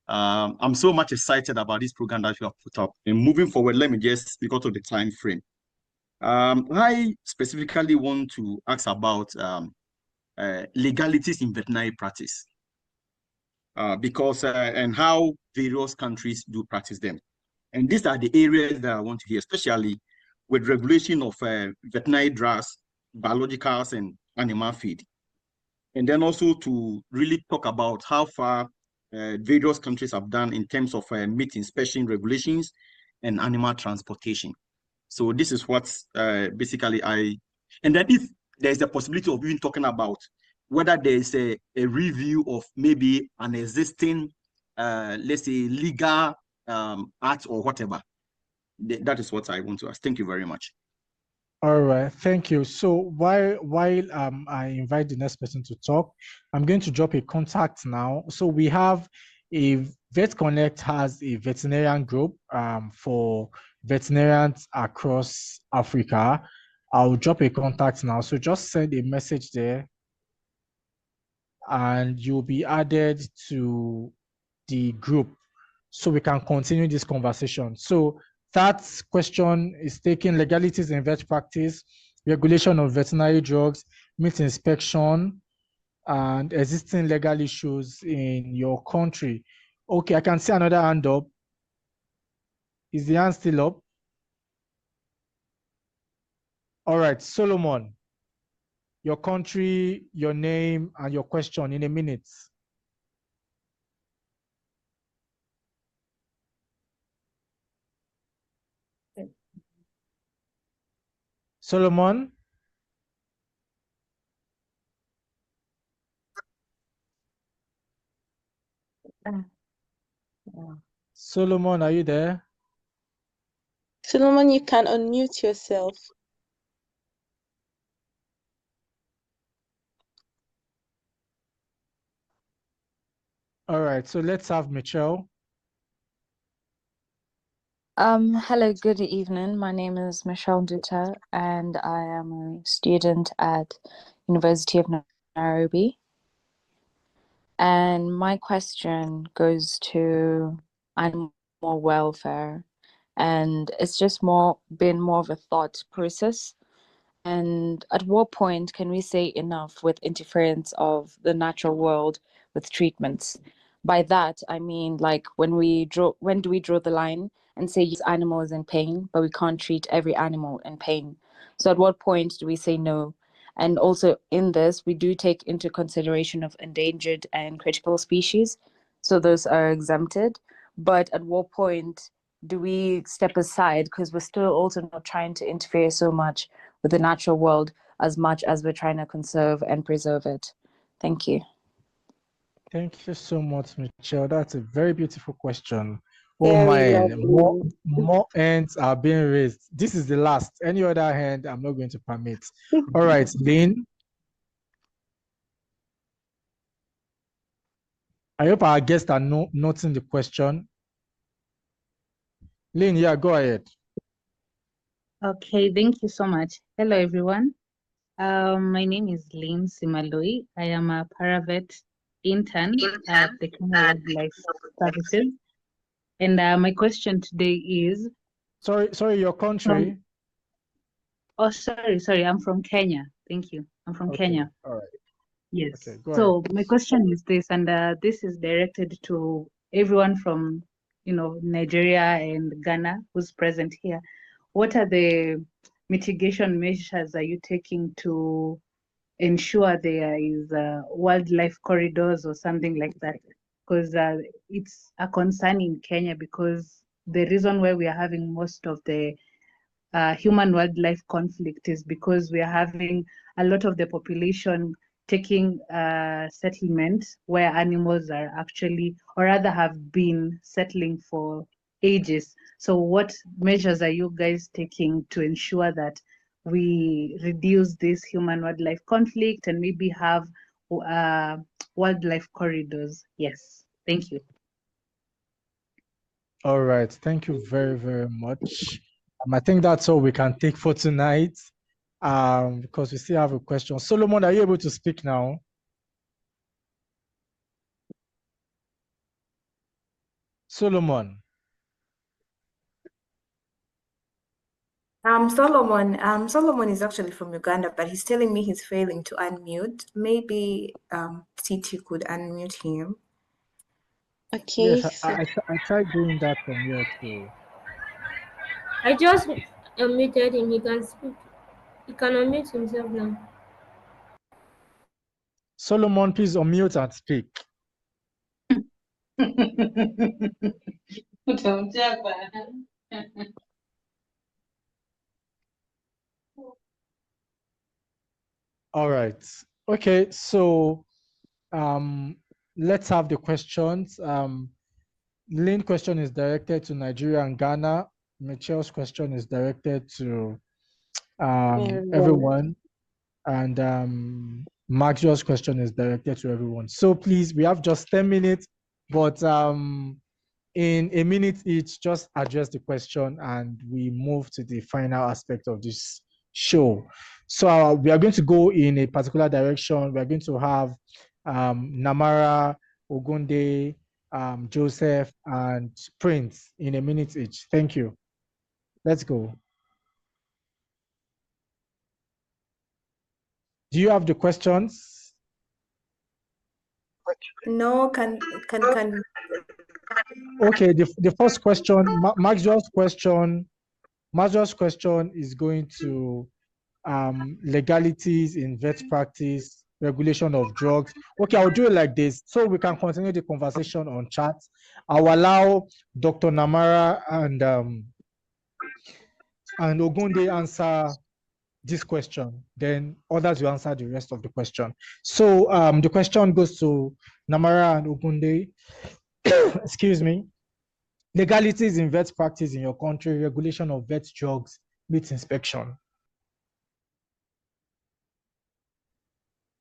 I'm so much excited about this program that you have put up. And moving forward, let me just, because of the time frame. I specifically want to ask about legalities in veterinary practice, because and how various countries do practice them. And these are the areas that I want to hear, especially with regulation of veterinary drugs, biologicals, and animal feed. And then also to really talk about how far various countries have done in terms of meat inspection regulations and animal transportation. So this is what basically and then if there's a possibility of even talking about whether there's a review of maybe an existing, let's say, legal act or whatever. That is what I want to ask. Thank you very much. All right, thank you. So while I invite the next person to talk, I'm going to drop a contact now. So we have Vet Konect has a veterinarian group for veterinarians across Africa. I'll drop a contact now. So just send a message there and you'll be added to the group so we can continue this conversation. So that question is taking legalities in vet practice, regulation of veterinary drugs, meat inspection, and existing legal issues in your country. Okay, I can see another hand up. Is the hand still up? All right, Solomon, your country, your name, and your question in a minute. Solomon? Solomon, are you there? Solomon, you can unmute yourself. All right, so let's have Michelle. Hello, good evening. My name is Michelle Duta, and I am a student at University of Nairobi. And my question goes to animal welfare. And it's just been more of a thought process. And at what point can we say enough with interference of the natural world with treatments? By that, I mean, like, when do we draw the line and say yes, animal is in pain, but we can't treat every animal in pain? So at what point do we say no? And also in this, we do take into consideration of endangered and critical species. So those are exempted. But at what point do we step aside? Because we're still also not trying to interfere so much with the natural world as much as we're trying to conserve and preserve it. Thank you. Thank you so much, Michelle. That's a very beautiful question. Oh Very my, lovely. more hands are being raised. This is the last. Any other hand, I'm not going to permit. All right, Lynn. I hope our guests are noting the question. Lynn, yeah, go ahead. Okay, thank you so much. Hello, everyone. My name is Lynn Simaloi. I am a paravet intern at the Kenya Wildlife Services. And my question today is... Sorry, your country? Sorry, I'm from Kenya. Thank you. I'm from Kenya. All right. Yes. Okay, go So ahead. my question is this, and this is directed to everyone from, Nigeria and Ghana who's present here. What are the mitigation measures are you taking to ensure there is wildlife corridors or something like that? Because it's a concern in Kenya, because the reason why we are having most of the human wildlife conflict is because we are having a lot of the population taking settlements where animals are actually, or rather have been settling for ages. So what measures are you guys taking to ensure that we reduce this human wildlife conflict and maybe have wildlife corridors? Yes, thank you. All right, thank you very, very much. I think that's all we can take for tonight, because we still have a question. Solomon, are you able to speak now? Solomon. Solomon is actually from Uganda, but he's telling me he's failing to unmute. Maybe Titi could unmute him. Okay. Yes, I tried doing that from here too. I just unmuted him. He can speak. He can unmute himself now. Solomon, please unmute and speak. All right. Okay, so let's have the questions. Lynn's question is directed to Nigeria and Ghana. Michelle's question is directed to everyone. And Maxwell's question is directed to everyone. So please, we have just 10 minutes, but in a minute each, just address the question and we move to the final aspect of this show. So we are going to go in a particular direction. We are going to have Namara, Ogunde, Joseph, and Prince in a minute each. Thank you. Let's go. Do you have the questions? No, can Okay, the first question, Maxwell's question is going to legalities in vet practice, regulation of drugs. Okay, I'll do it like this so we can continue the conversation on chat. I'll allow Dr. Namara and Ogunde answer this question, then others will answer the rest of the question. So the question goes to Namara and Ogunde. Excuse me. Legalities in vet practice in your country, regulation of vet drugs, meat inspection.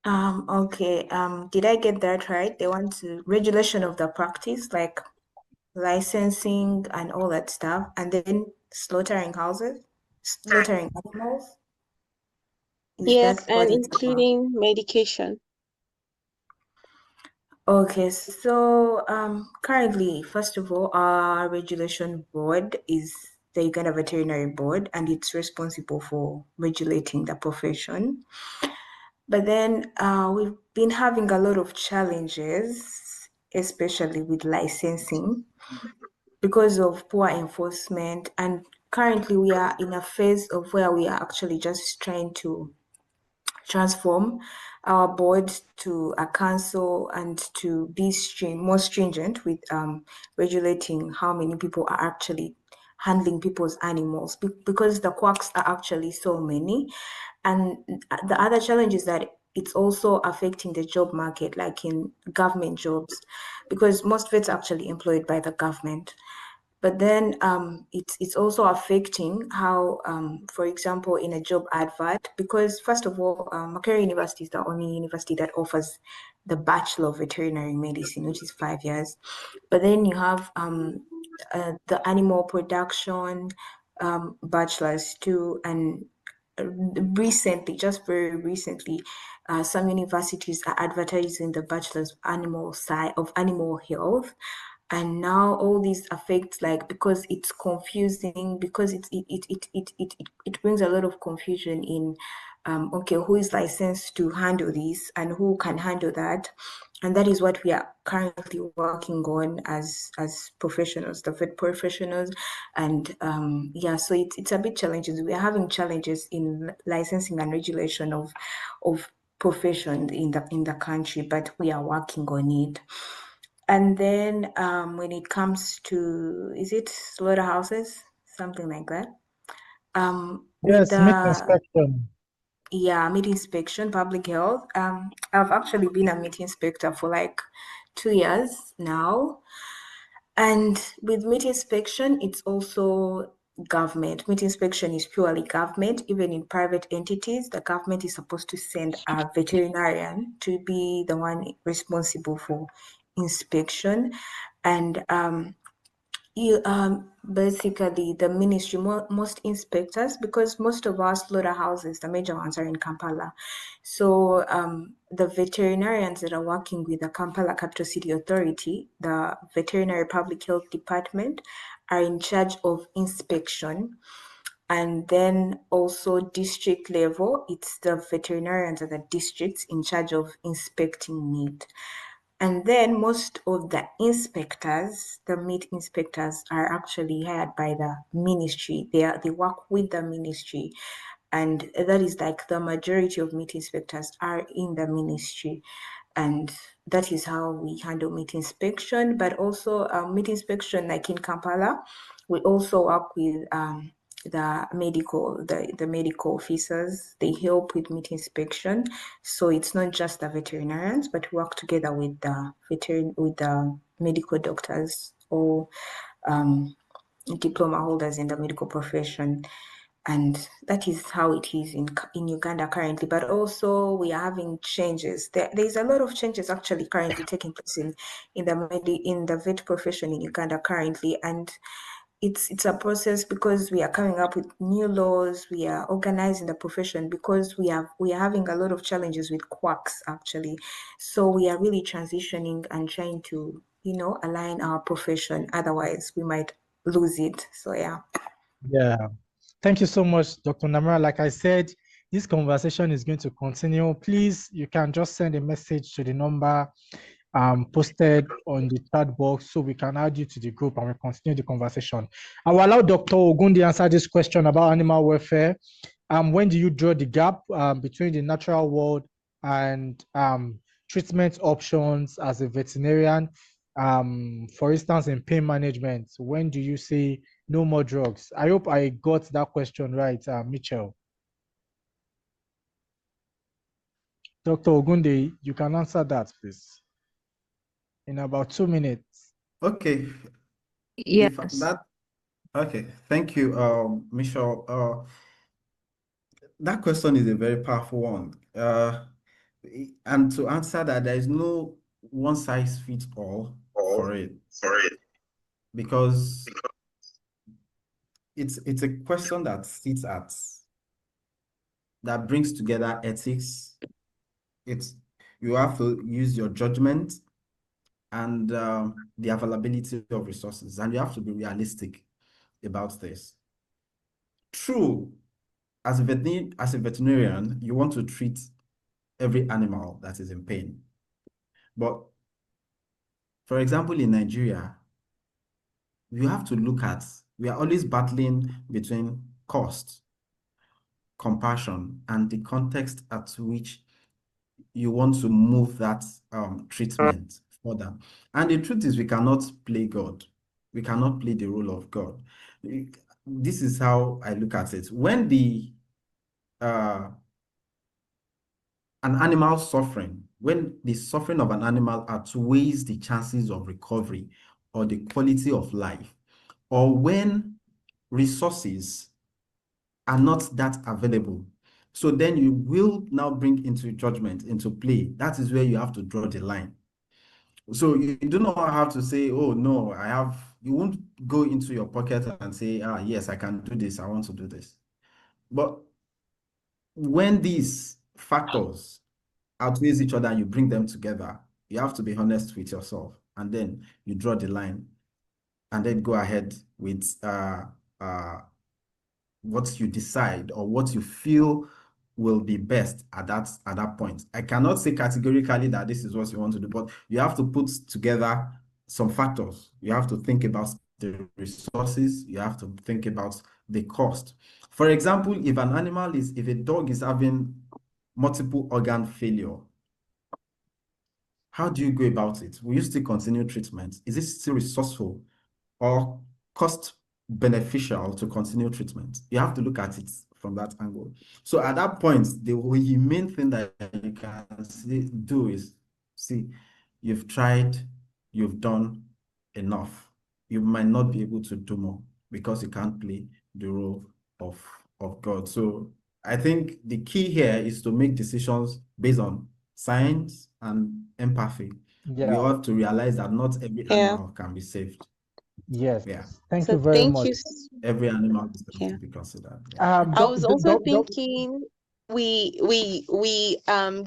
Okay. Did I get that right? They want to regulation of the practice, like licensing and all that stuff, and then slaughtering animals. Yes, and including medication. Okay, so currently, first of all, our regulation board is the Uganda Veterinary Board, and it's responsible for regulating the profession. But then we've been having a lot of challenges, especially with licensing, because of poor enforcement. And currently, we are in a phase of where we are actually just trying to transform our board to a council and to be more stringent with regulating how many people are actually handling people's animals, because the quacks are actually so many. And the other challenge is that it's also affecting the job market, like in government jobs, because most vets are actually employed by the government. But then it's also affecting how, for example, in a job advert, because first of all, Makerere University is the only university that offers the Bachelor of Veterinary Medicine, which is 5 years. But then you have the animal production bachelors too, and recently, just very recently, some universities are advertising the bachelor's of animal health. And now all these affects, like, because it's confusing, because it brings a lot of confusion in okay, who is licensed to handle this and who can handle that. And that is what we are currently working on as professionals, the vet professionals. And yeah, so it's a bit challenges. We are having challenges in licensing and regulation of profession in the country, but we are working on it. And then when it comes to, is it slaughterhouses, something like that? With Yes, meat the inspection. yeah, meat inspection, public health. I've actually been a meat inspector for like 2 years now. And with meat inspection, it's also government. Meat inspection is purely government. Even in private entities, the government is supposed to send a veterinarian to be the one responsible for inspection. And you basically the ministry, most inspectors, because most of our slaughterhouses, the major ones, are in Kampala. So the veterinarians that are working with the Kampala Capital City Authority, the Veterinary Public Health Department, are in charge of inspection. And then also district level, it's the veterinarians at the districts in charge of inspecting meat. And then most of the inspectors, the meat inspectors, are actually hired by the ministry. They work with the ministry. And that is like the majority of meat inspectors are in the ministry. And that is how we handle meat inspection. But also meat inspection, like in Kampala, we also work with the medical officers. They help with meat inspection. So it's not just the veterinarians, but we work together with the medical doctors or diploma holders in the medical profession. And that is how it is in Uganda currently. But also we are having changes. There's a lot of changes actually currently taking place in the vet profession in Uganda currently. And it's a process, because we are coming up with new laws. We are organizing the profession because we are having a lot of challenges with quacks actually. So we are really transitioning and trying to align our profession. Otherwise, we might lose it. So yeah. Yeah. Thank you so much, Dr. Namara. Like I said, this conversation is going to continue. Please, you can just send a message to the number posted on the chat box so we can add you to the group and we continue the conversation. I will allow Dr. Ogundi answer this question about animal welfare. When do you draw the gap between the natural world and treatment options as a veterinarian? For instance, in pain management, when do you say no more drugs? I hope I got that question right, Mitchell. Dr. Ogunde, you can answer that, please, in about 2 minutes. Okay. Yes. Okay. Thank you, Michelle. That question is a very powerful one. And to answer that, there is no one size fits all for it, because it's a question that brings together ethics. You have to use your judgment, and the availability of resources. And you have to be realistic about this. True, as a veterinarian, you want to treat every animal that is in pain. But for example, in Nigeria, you have to look at, we are always battling between cost, compassion, and the context at which you want to move that treatment further. And the truth is, we cannot play God. We cannot play the role of God. This is how I look at it. When an animal suffering, when the suffering of an animal outweighs the chances of recovery or the quality of life, or when resources are not that available, so then you will now bring into judgment, into play. That is where you have to draw the line. So you do not have to say, oh no, you won't go into your pocket and say, yes, I can do this, I want to do this. But when these factors outweighs each other and you bring them together, you have to be honest with yourself, and then you draw the line and then go ahead with what you decide or what you feel will be best at that point. I cannot say categorically that this is what you want to do, but you have to put together some factors. You have to think about the resources. You have to think about the cost. For example, if a dog is having multiple organ failure, how do you go about it? Will you still continue treatment? Is it still resourceful or cost beneficial to continue treatment? You have to look at it from that angle. So at that point, the main thing that you can do is, see, you've tried, you've done enough. You might not be able to do more because you can't play the role of God. So I think the key here is to make decisions based on science and empathy. Yeah. We ought to realize that not every animal can be saved. Yes. Yeah. Thank you very much. Every animal is to be considered. I was also thinking we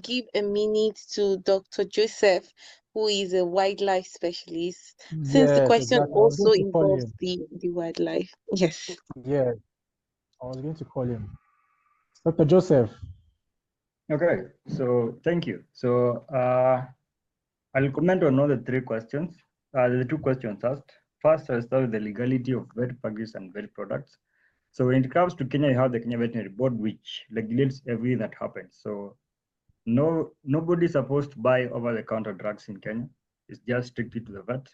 give a minute to Dr. Joseph, who is a wildlife specialist, since the Yes, question exactly. I was also going to call involves him. the wildlife. Yes. Yes, I was going to call him. Dr. Joseph. Okay, so thank you. So I'll comment on all the three questions, the two questions asked. First, I'll start with the legality of vet practice and vet products. So when it comes to Kenya, you have the Kenya Veterinary Board, which regulates everything that happens. So nobody's supposed to buy over-the-counter drugs in Kenya. It's just strictly to the vet.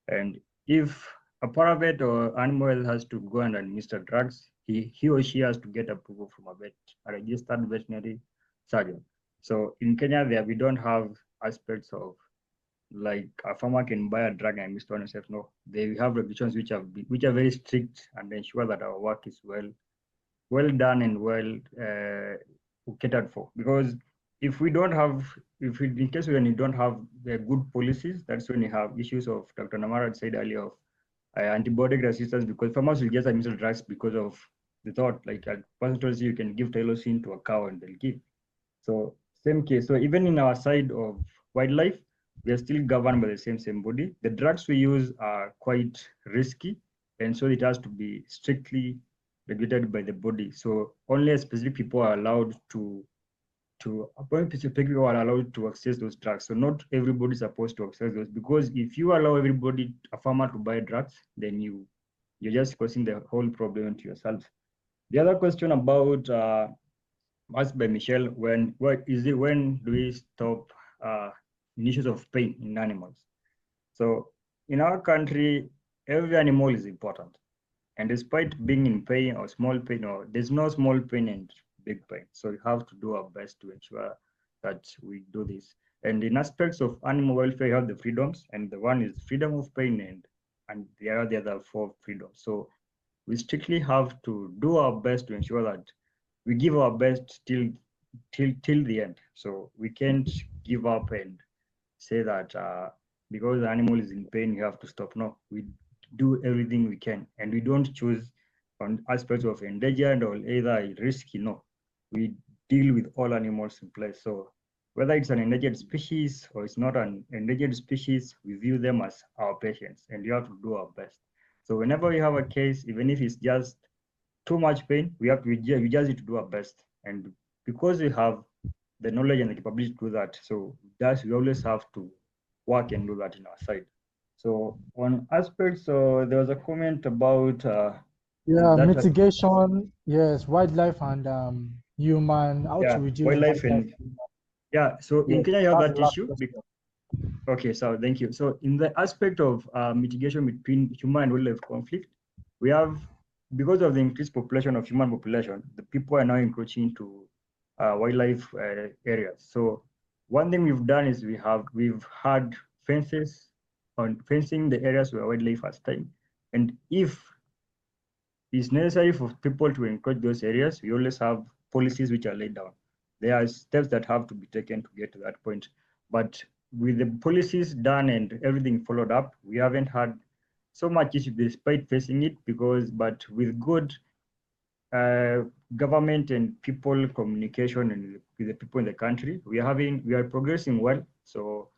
And if a paravet or animal health has to go and administer drugs, he or she has to get approval from a registered veterinary surgeon. So in Kenya, we don't have aspects of like a farmer can buy a drug and administer on himself. No, they have regulations which are very strict and ensure that our work is well done and well catered for. Because if we don't have, in case when you don't have good policies, that's when you have issues of Dr. Namara said earlier of antibiotic resistance, because farmers will just administer drugs because of the thought, like a person tells you can give Tylosin to a cow and they'll give. So same case. So even in our side of wildlife, we are still governed by the same body. The drugs we use are quite risky, and so it has to be strictly regulated by the body. So only specific people are allowed to specific people are allowed to access those drugs. So not everybody is supposed to access those, because if you allow everybody, a farmer, to buy drugs, then you're just causing the whole problem to yourself. The other question about asked by Michelle, when do we stop issues of pain in animals? So in our country, every animal is important. And despite being in pain or small pain, or there's no small pain and big pain. So we have to do our best to ensure that we do this. And in aspects of animal welfare, you have the freedoms, and the one is freedom of pain, and the other four freedoms. So we strictly have to do our best to ensure that we give our best till the end. So we can't give up and say that because the animal is in pain, you have to stop. No, we do everything we can, and we don't choose on aspects of endangered or either risky. No, we deal with all animals in place. So whether it's an endangered species or it's not an endangered species, we view them as our patients, and we have to do our best. So whenever we have a case, even if it's just too much pain, we just need to do our best. And because we have the knowledge and the capability to do that, so we always have to work and do that in our side. So on aspects, there was a comment about mitigation, yes, wildlife and human, how to reduce wildlife wildlife. and so in Yes, Kenya you have that's that the last issue. question. Okay, so thank you. So in the aspect of mitigation between human and wildlife conflict, we have, because of the increased population of human population, the people are now encroaching into wildlife areas. So one thing we've done is we've had fences on fencing the areas where wildlife are staying. And if it's necessary for people to encroach those areas, we always have policies which are laid down. There are steps that have to be taken to get to that point. But with the policies done and everything followed up, we haven't had so much issue despite facing it, but with good government and people communication and with the people in the country, we are progressing well. So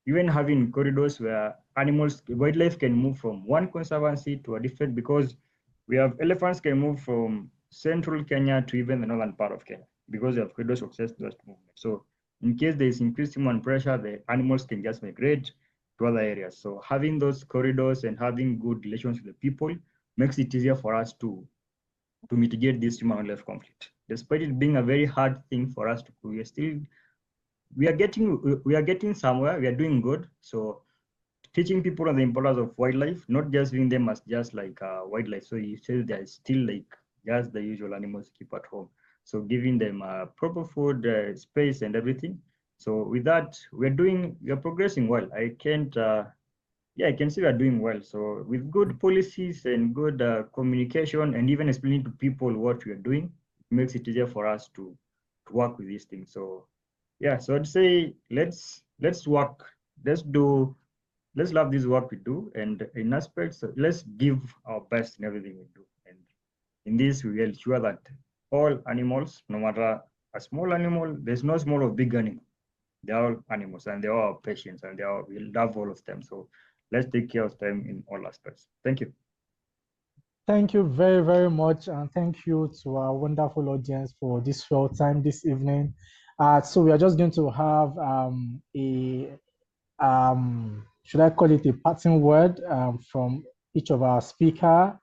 even having corridors where wildlife can move from one conservancy to a different, because we have elephants can move from central Kenya to even the northern part of Kenya because they have corridors of access to that movement. So in case there is increased human pressure, the animals can just migrate to other areas. So having those corridors and having good relations with the people makes it easier for us to mitigate this human wildlife conflict. Despite it being a very hard thing for us to do, we are getting somewhere. We are doing good. So teaching people on the importance of wildlife, not just viewing them as just like wildlife. So you say they're still like just the usual animals keep at home. So giving them proper food, space, and everything. So with that, we are progressing well. I can see we are doing well. So with good policies and good communication, and even explaining to people what we are doing, it makes it easier for us to work with these things. So yeah, so I'd say let's work, let's love this work we do, and in aspects, let's give our best in everything we do. And in this, we will ensure that all animals, no matter a small animal, there's no small or big animal. They're all animals and they're all patients and we love all of them. So let's take care of them in all aspects. Thank you. Thank you very, very much. And thank you to our wonderful audience for this short time this evening. So we are just going to have should I call it a parting word from each of our speaker,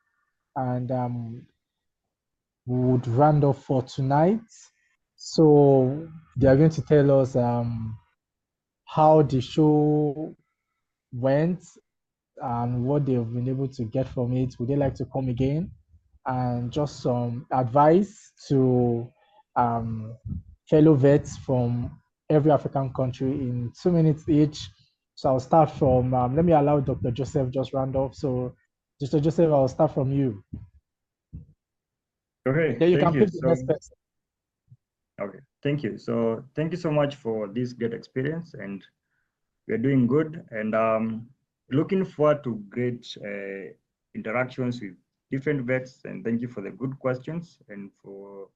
and we would round off for tonight. So they are going to tell us how the show went and what they've been able to get from it. Would they like to come again? And just some advice to fellow vets from every African country in 2 minutes each. So I'll start from, let me allow Dr. Joseph just round off. So Dr. Joseph, I'll start from you. Okay, yeah, you can pick the next person. Okay, thank you. So thank you so much for this great experience, and we're doing good, and looking forward to great interactions with different vets, and thank you for the good questions and for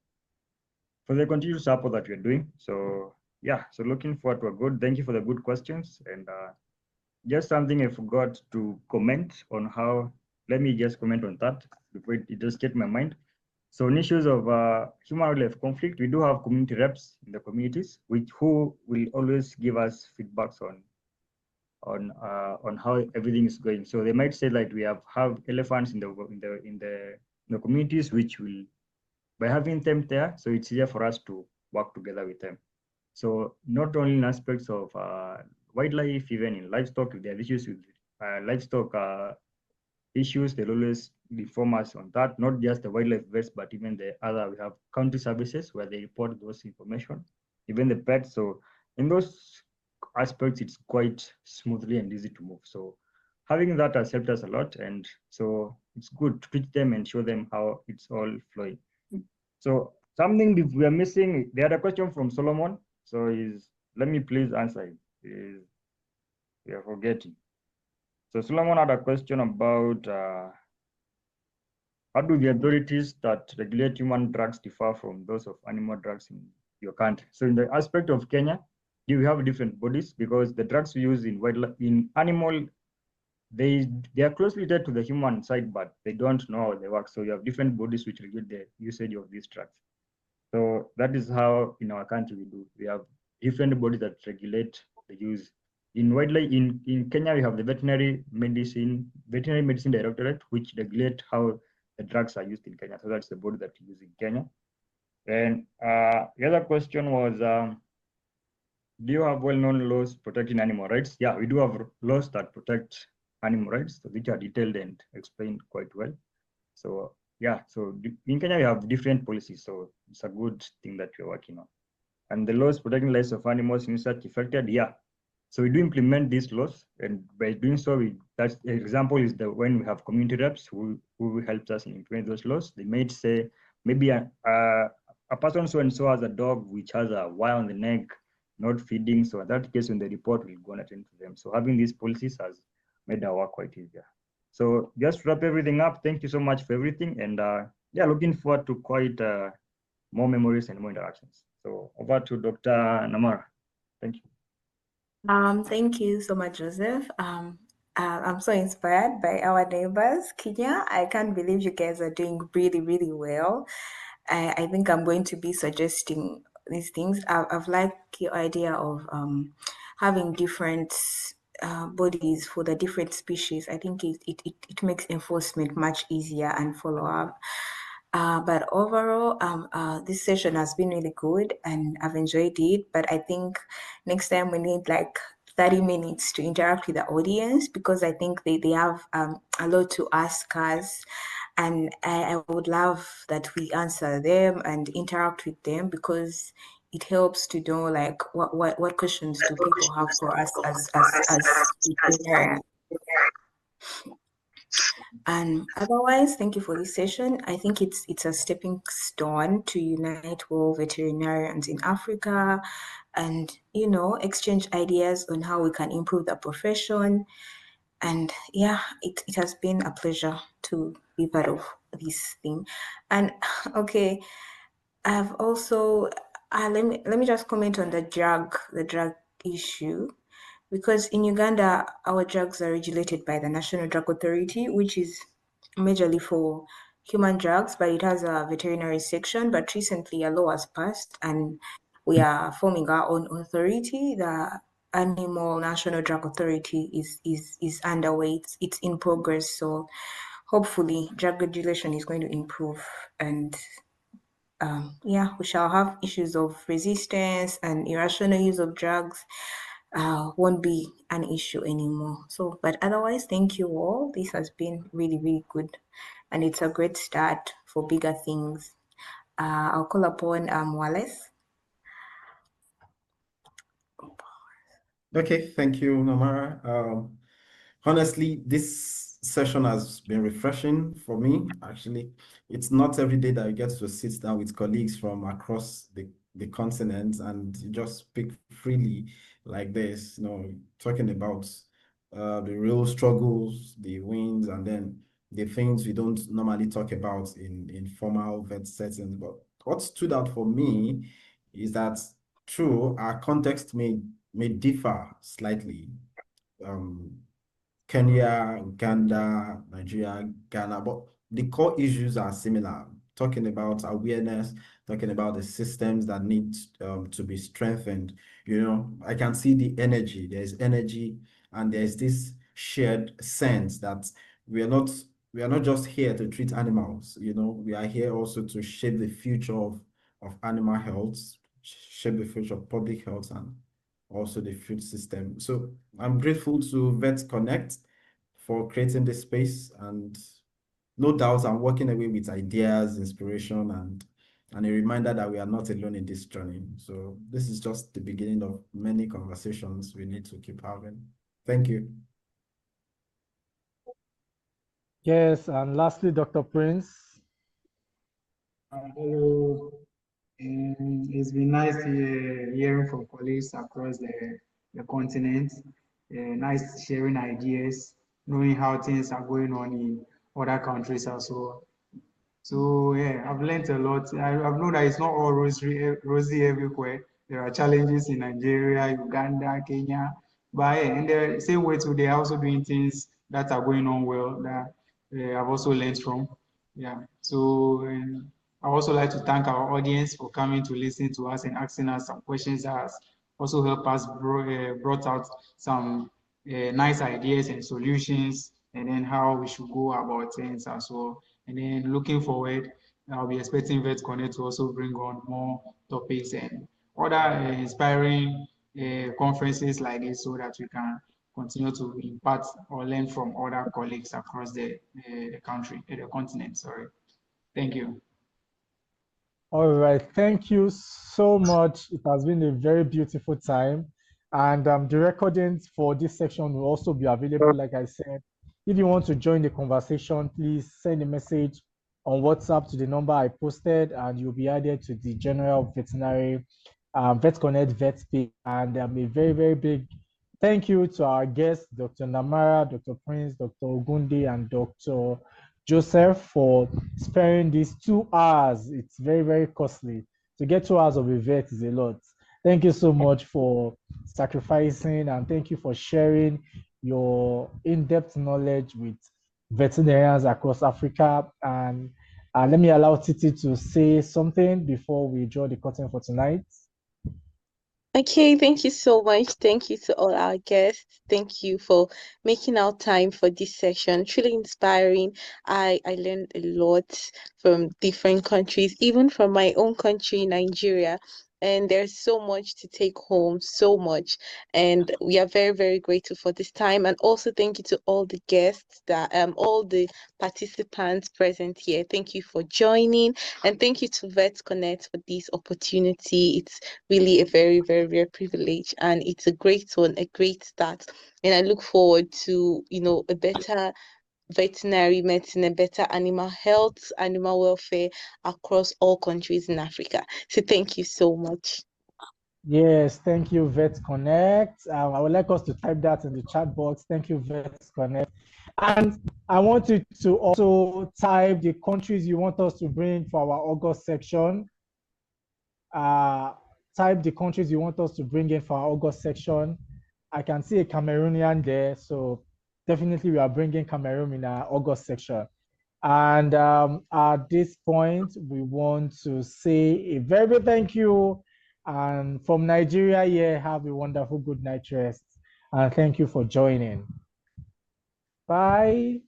the continued support that we're doing. So yeah, so looking forward to thank you for the good questions, and just something I forgot to comment on let me just comment on that before it just get my mind. So on issues of human wildlife conflict, we do have community reps in the communities, who will always give us feedbacks on how everything is going. So they might say like we have elephants in the communities, which will, by having them there, so it's easier for us to work together with them. So not only in aspects of wildlife, even in livestock, if there are issues with livestock issues, they'll always inform us on that, not just the wildlife vets, but even we have county services where they report those information, even the pets. So in those aspects, it's quite smoothly and easy to move. So having that has helped us a lot. And so it's good to teach them and show them how it's all flowing. So something we are missing, they had a question from Solomon. So let me please answer it. We are forgetting. So Solomon had a question about how do the authorities that regulate human drugs differ from those of animal drugs in your country? So in the aspect of Kenya, do we have different bodies? Because the drugs we use in wildlife, in animal, they are closely tied to the human side, but they don't know how they work. So you have different bodies which regulate the usage of these drugs. So that is how in our country we do. We have different bodies that regulate the use. In wildlife, in Kenya, we have the Veterinary Medicine Directorate, which regulate how the drugs are used in Kenya. So that's the body that we use in Kenya. And the other question was, do you have well-known laws protecting animal rights? Yeah, we do have laws that protect animal rights, which are detailed and explained quite well. So yeah, so in Kenya, we have different policies. So it's a good thing that we're working on. And the laws protecting lives of animals in such affected, yeah. So we do implement these laws, and by doing so, that's the example is when we have community reps who helps us in implementing those laws. They may say maybe a person so and so has a dog which has a wire on the neck, not feeding. So in that case, when they report, we'll go and attend to them. So having these policies has made our work quite easier. So just to wrap everything up, thank you so much for everything, and yeah, looking forward to quite more memories and more interactions. So over to Dr. Namara. Thank you. Thank you so much, Joseph. I'm so inspired by our neighbors, Kenya. I can't believe you guys are doing really, really well. I think I'm going to be suggesting these things. I've liked your idea of having different bodies for the different species. I think it makes enforcement much easier and follow up. But overall, this session has been really good and I've enjoyed it. But I think next time we need like 30 minutes to interact with the audience, because I think they have a lot to ask us. And I would love that we answer them and interact with them, because it helps to know like what questions do people have for us as veterinarians. And otherwise, thank you for this session. I think it's a stepping stone to unite all veterinarians in Africa and, you know, exchange ideas on how we can improve the profession. And yeah, it has been a pleasure to be part of this thing. And okay, I've also let me just comment on the drug issue. Because in Uganda, our drugs are regulated by the National Drug Authority, which is majorly for human drugs, but it has a veterinary section. But recently a law has passed and we are forming our own authority. The Animal National Drug Authority is underway. It's in progress. So hopefully drug regulation is going to improve, and yeah, we shall have issues of resistance and irrational use of drugs won't be an issue anymore. So, but otherwise, thank you all. This has been really, really good. And it's a great start for bigger things. I'll call upon Wallace. Okay, thank you, Namara. Honestly, this session has been refreshing for me. Actually, it's not every day that you get to sit down with colleagues from across the continent and just speak freely like this, you know, talking about the real struggles, the wins, and then the things we don't normally talk about in formal vet settings. But what stood out for me is that true, our context may differ slightly. Kenya, Uganda, Nigeria, Ghana, but the core issues are similar. Talking about awareness, talking about the systems that need to be strengthened. You know, I can see the energy. There's energy, and there's this shared sense that we are not just here to treat animals. You know, we are here also to shape the future of animal health, shape the future of public health, and also the food system. So I'm grateful to Vet Konect for creating this space, and no doubt I'm walking away with ideas, inspiration, and a reminder that we are not alone in this journey. So this is just the beginning of many conversations we need to keep having. Thank you. Yes, and lastly, Dr. Prince. Hello. It's been nice hearing from colleagues across the continent. Nice sharing ideas, knowing how things are going on in other countries as well. So yeah, I've learned a lot. I've known that it's not all rosy everywhere. there are challenges in Nigeria, Uganda, Kenya, but in the same way too, they are also doing things that are going on well that I've also learned from. Yeah. So I also like to thank our audience for coming to listen to us and asking us some questions that has also helped us brought out some nice ideas and solutions, and then how we should go about things as well. And then looking forward, I'll be expecting Vet Konect to also bring on more topics and other inspiring conferences like this, so that we can continue to impart or learn from other colleagues across the country, the continent. Sorry. Thank you. All right, thank you so much. It has been a very beautiful time. And the recordings for this section will also be available, like I said. If you want to join the conversation, please send a message on WhatsApp to the number I posted, and you'll be added to the General Veterinary Vet Konect Vet page. And a very, very big thank you to our guests, Dr. Namara, Dr. Prince, Dr. Ogunde, and Dr. Joseph, for sparing these 2 hours. It's very, very costly. To get 2 hours of a vet is a lot. Thank you so much for sacrificing, and thank you for sharing your in-depth knowledge with veterinarians across Africa. And let me allow Titi to say something before we draw the curtain for tonight. Okay, thank you so much. Thank you to all our guests. Thank you for making out time for this session. Truly inspiring. I learned a lot from different countries, even from my own country, Nigeria. And there's so much to take home, so much. And we are very, very grateful for this time. And also thank you to all the guests, that all the participants present here. Thank you for joining. And thank you to Vet Konect for this opportunity. It's really a very, very rare privilege, and it's a great one, a great start. And I look forward to, a better veterinary medicine, a better animal health, animal welfare across all countries in Africa. So thank you so much. Yes, thank you, Vet Konect. I would like us to type that in the chat box. Thank you, Vet Konect. And I want you to also type the countries you want us to bring for our August section. Type the countries you want us to bring in for our August section. I can see a Cameroonian there, so definitely we are bringing Cameroon in our August section. And at this point, we want to say a very big thank you. And from Nigeria, yeah, have a wonderful good night rest. And thank you for joining. Bye.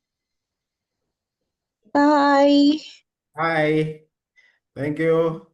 Bye. Hi. Thank you.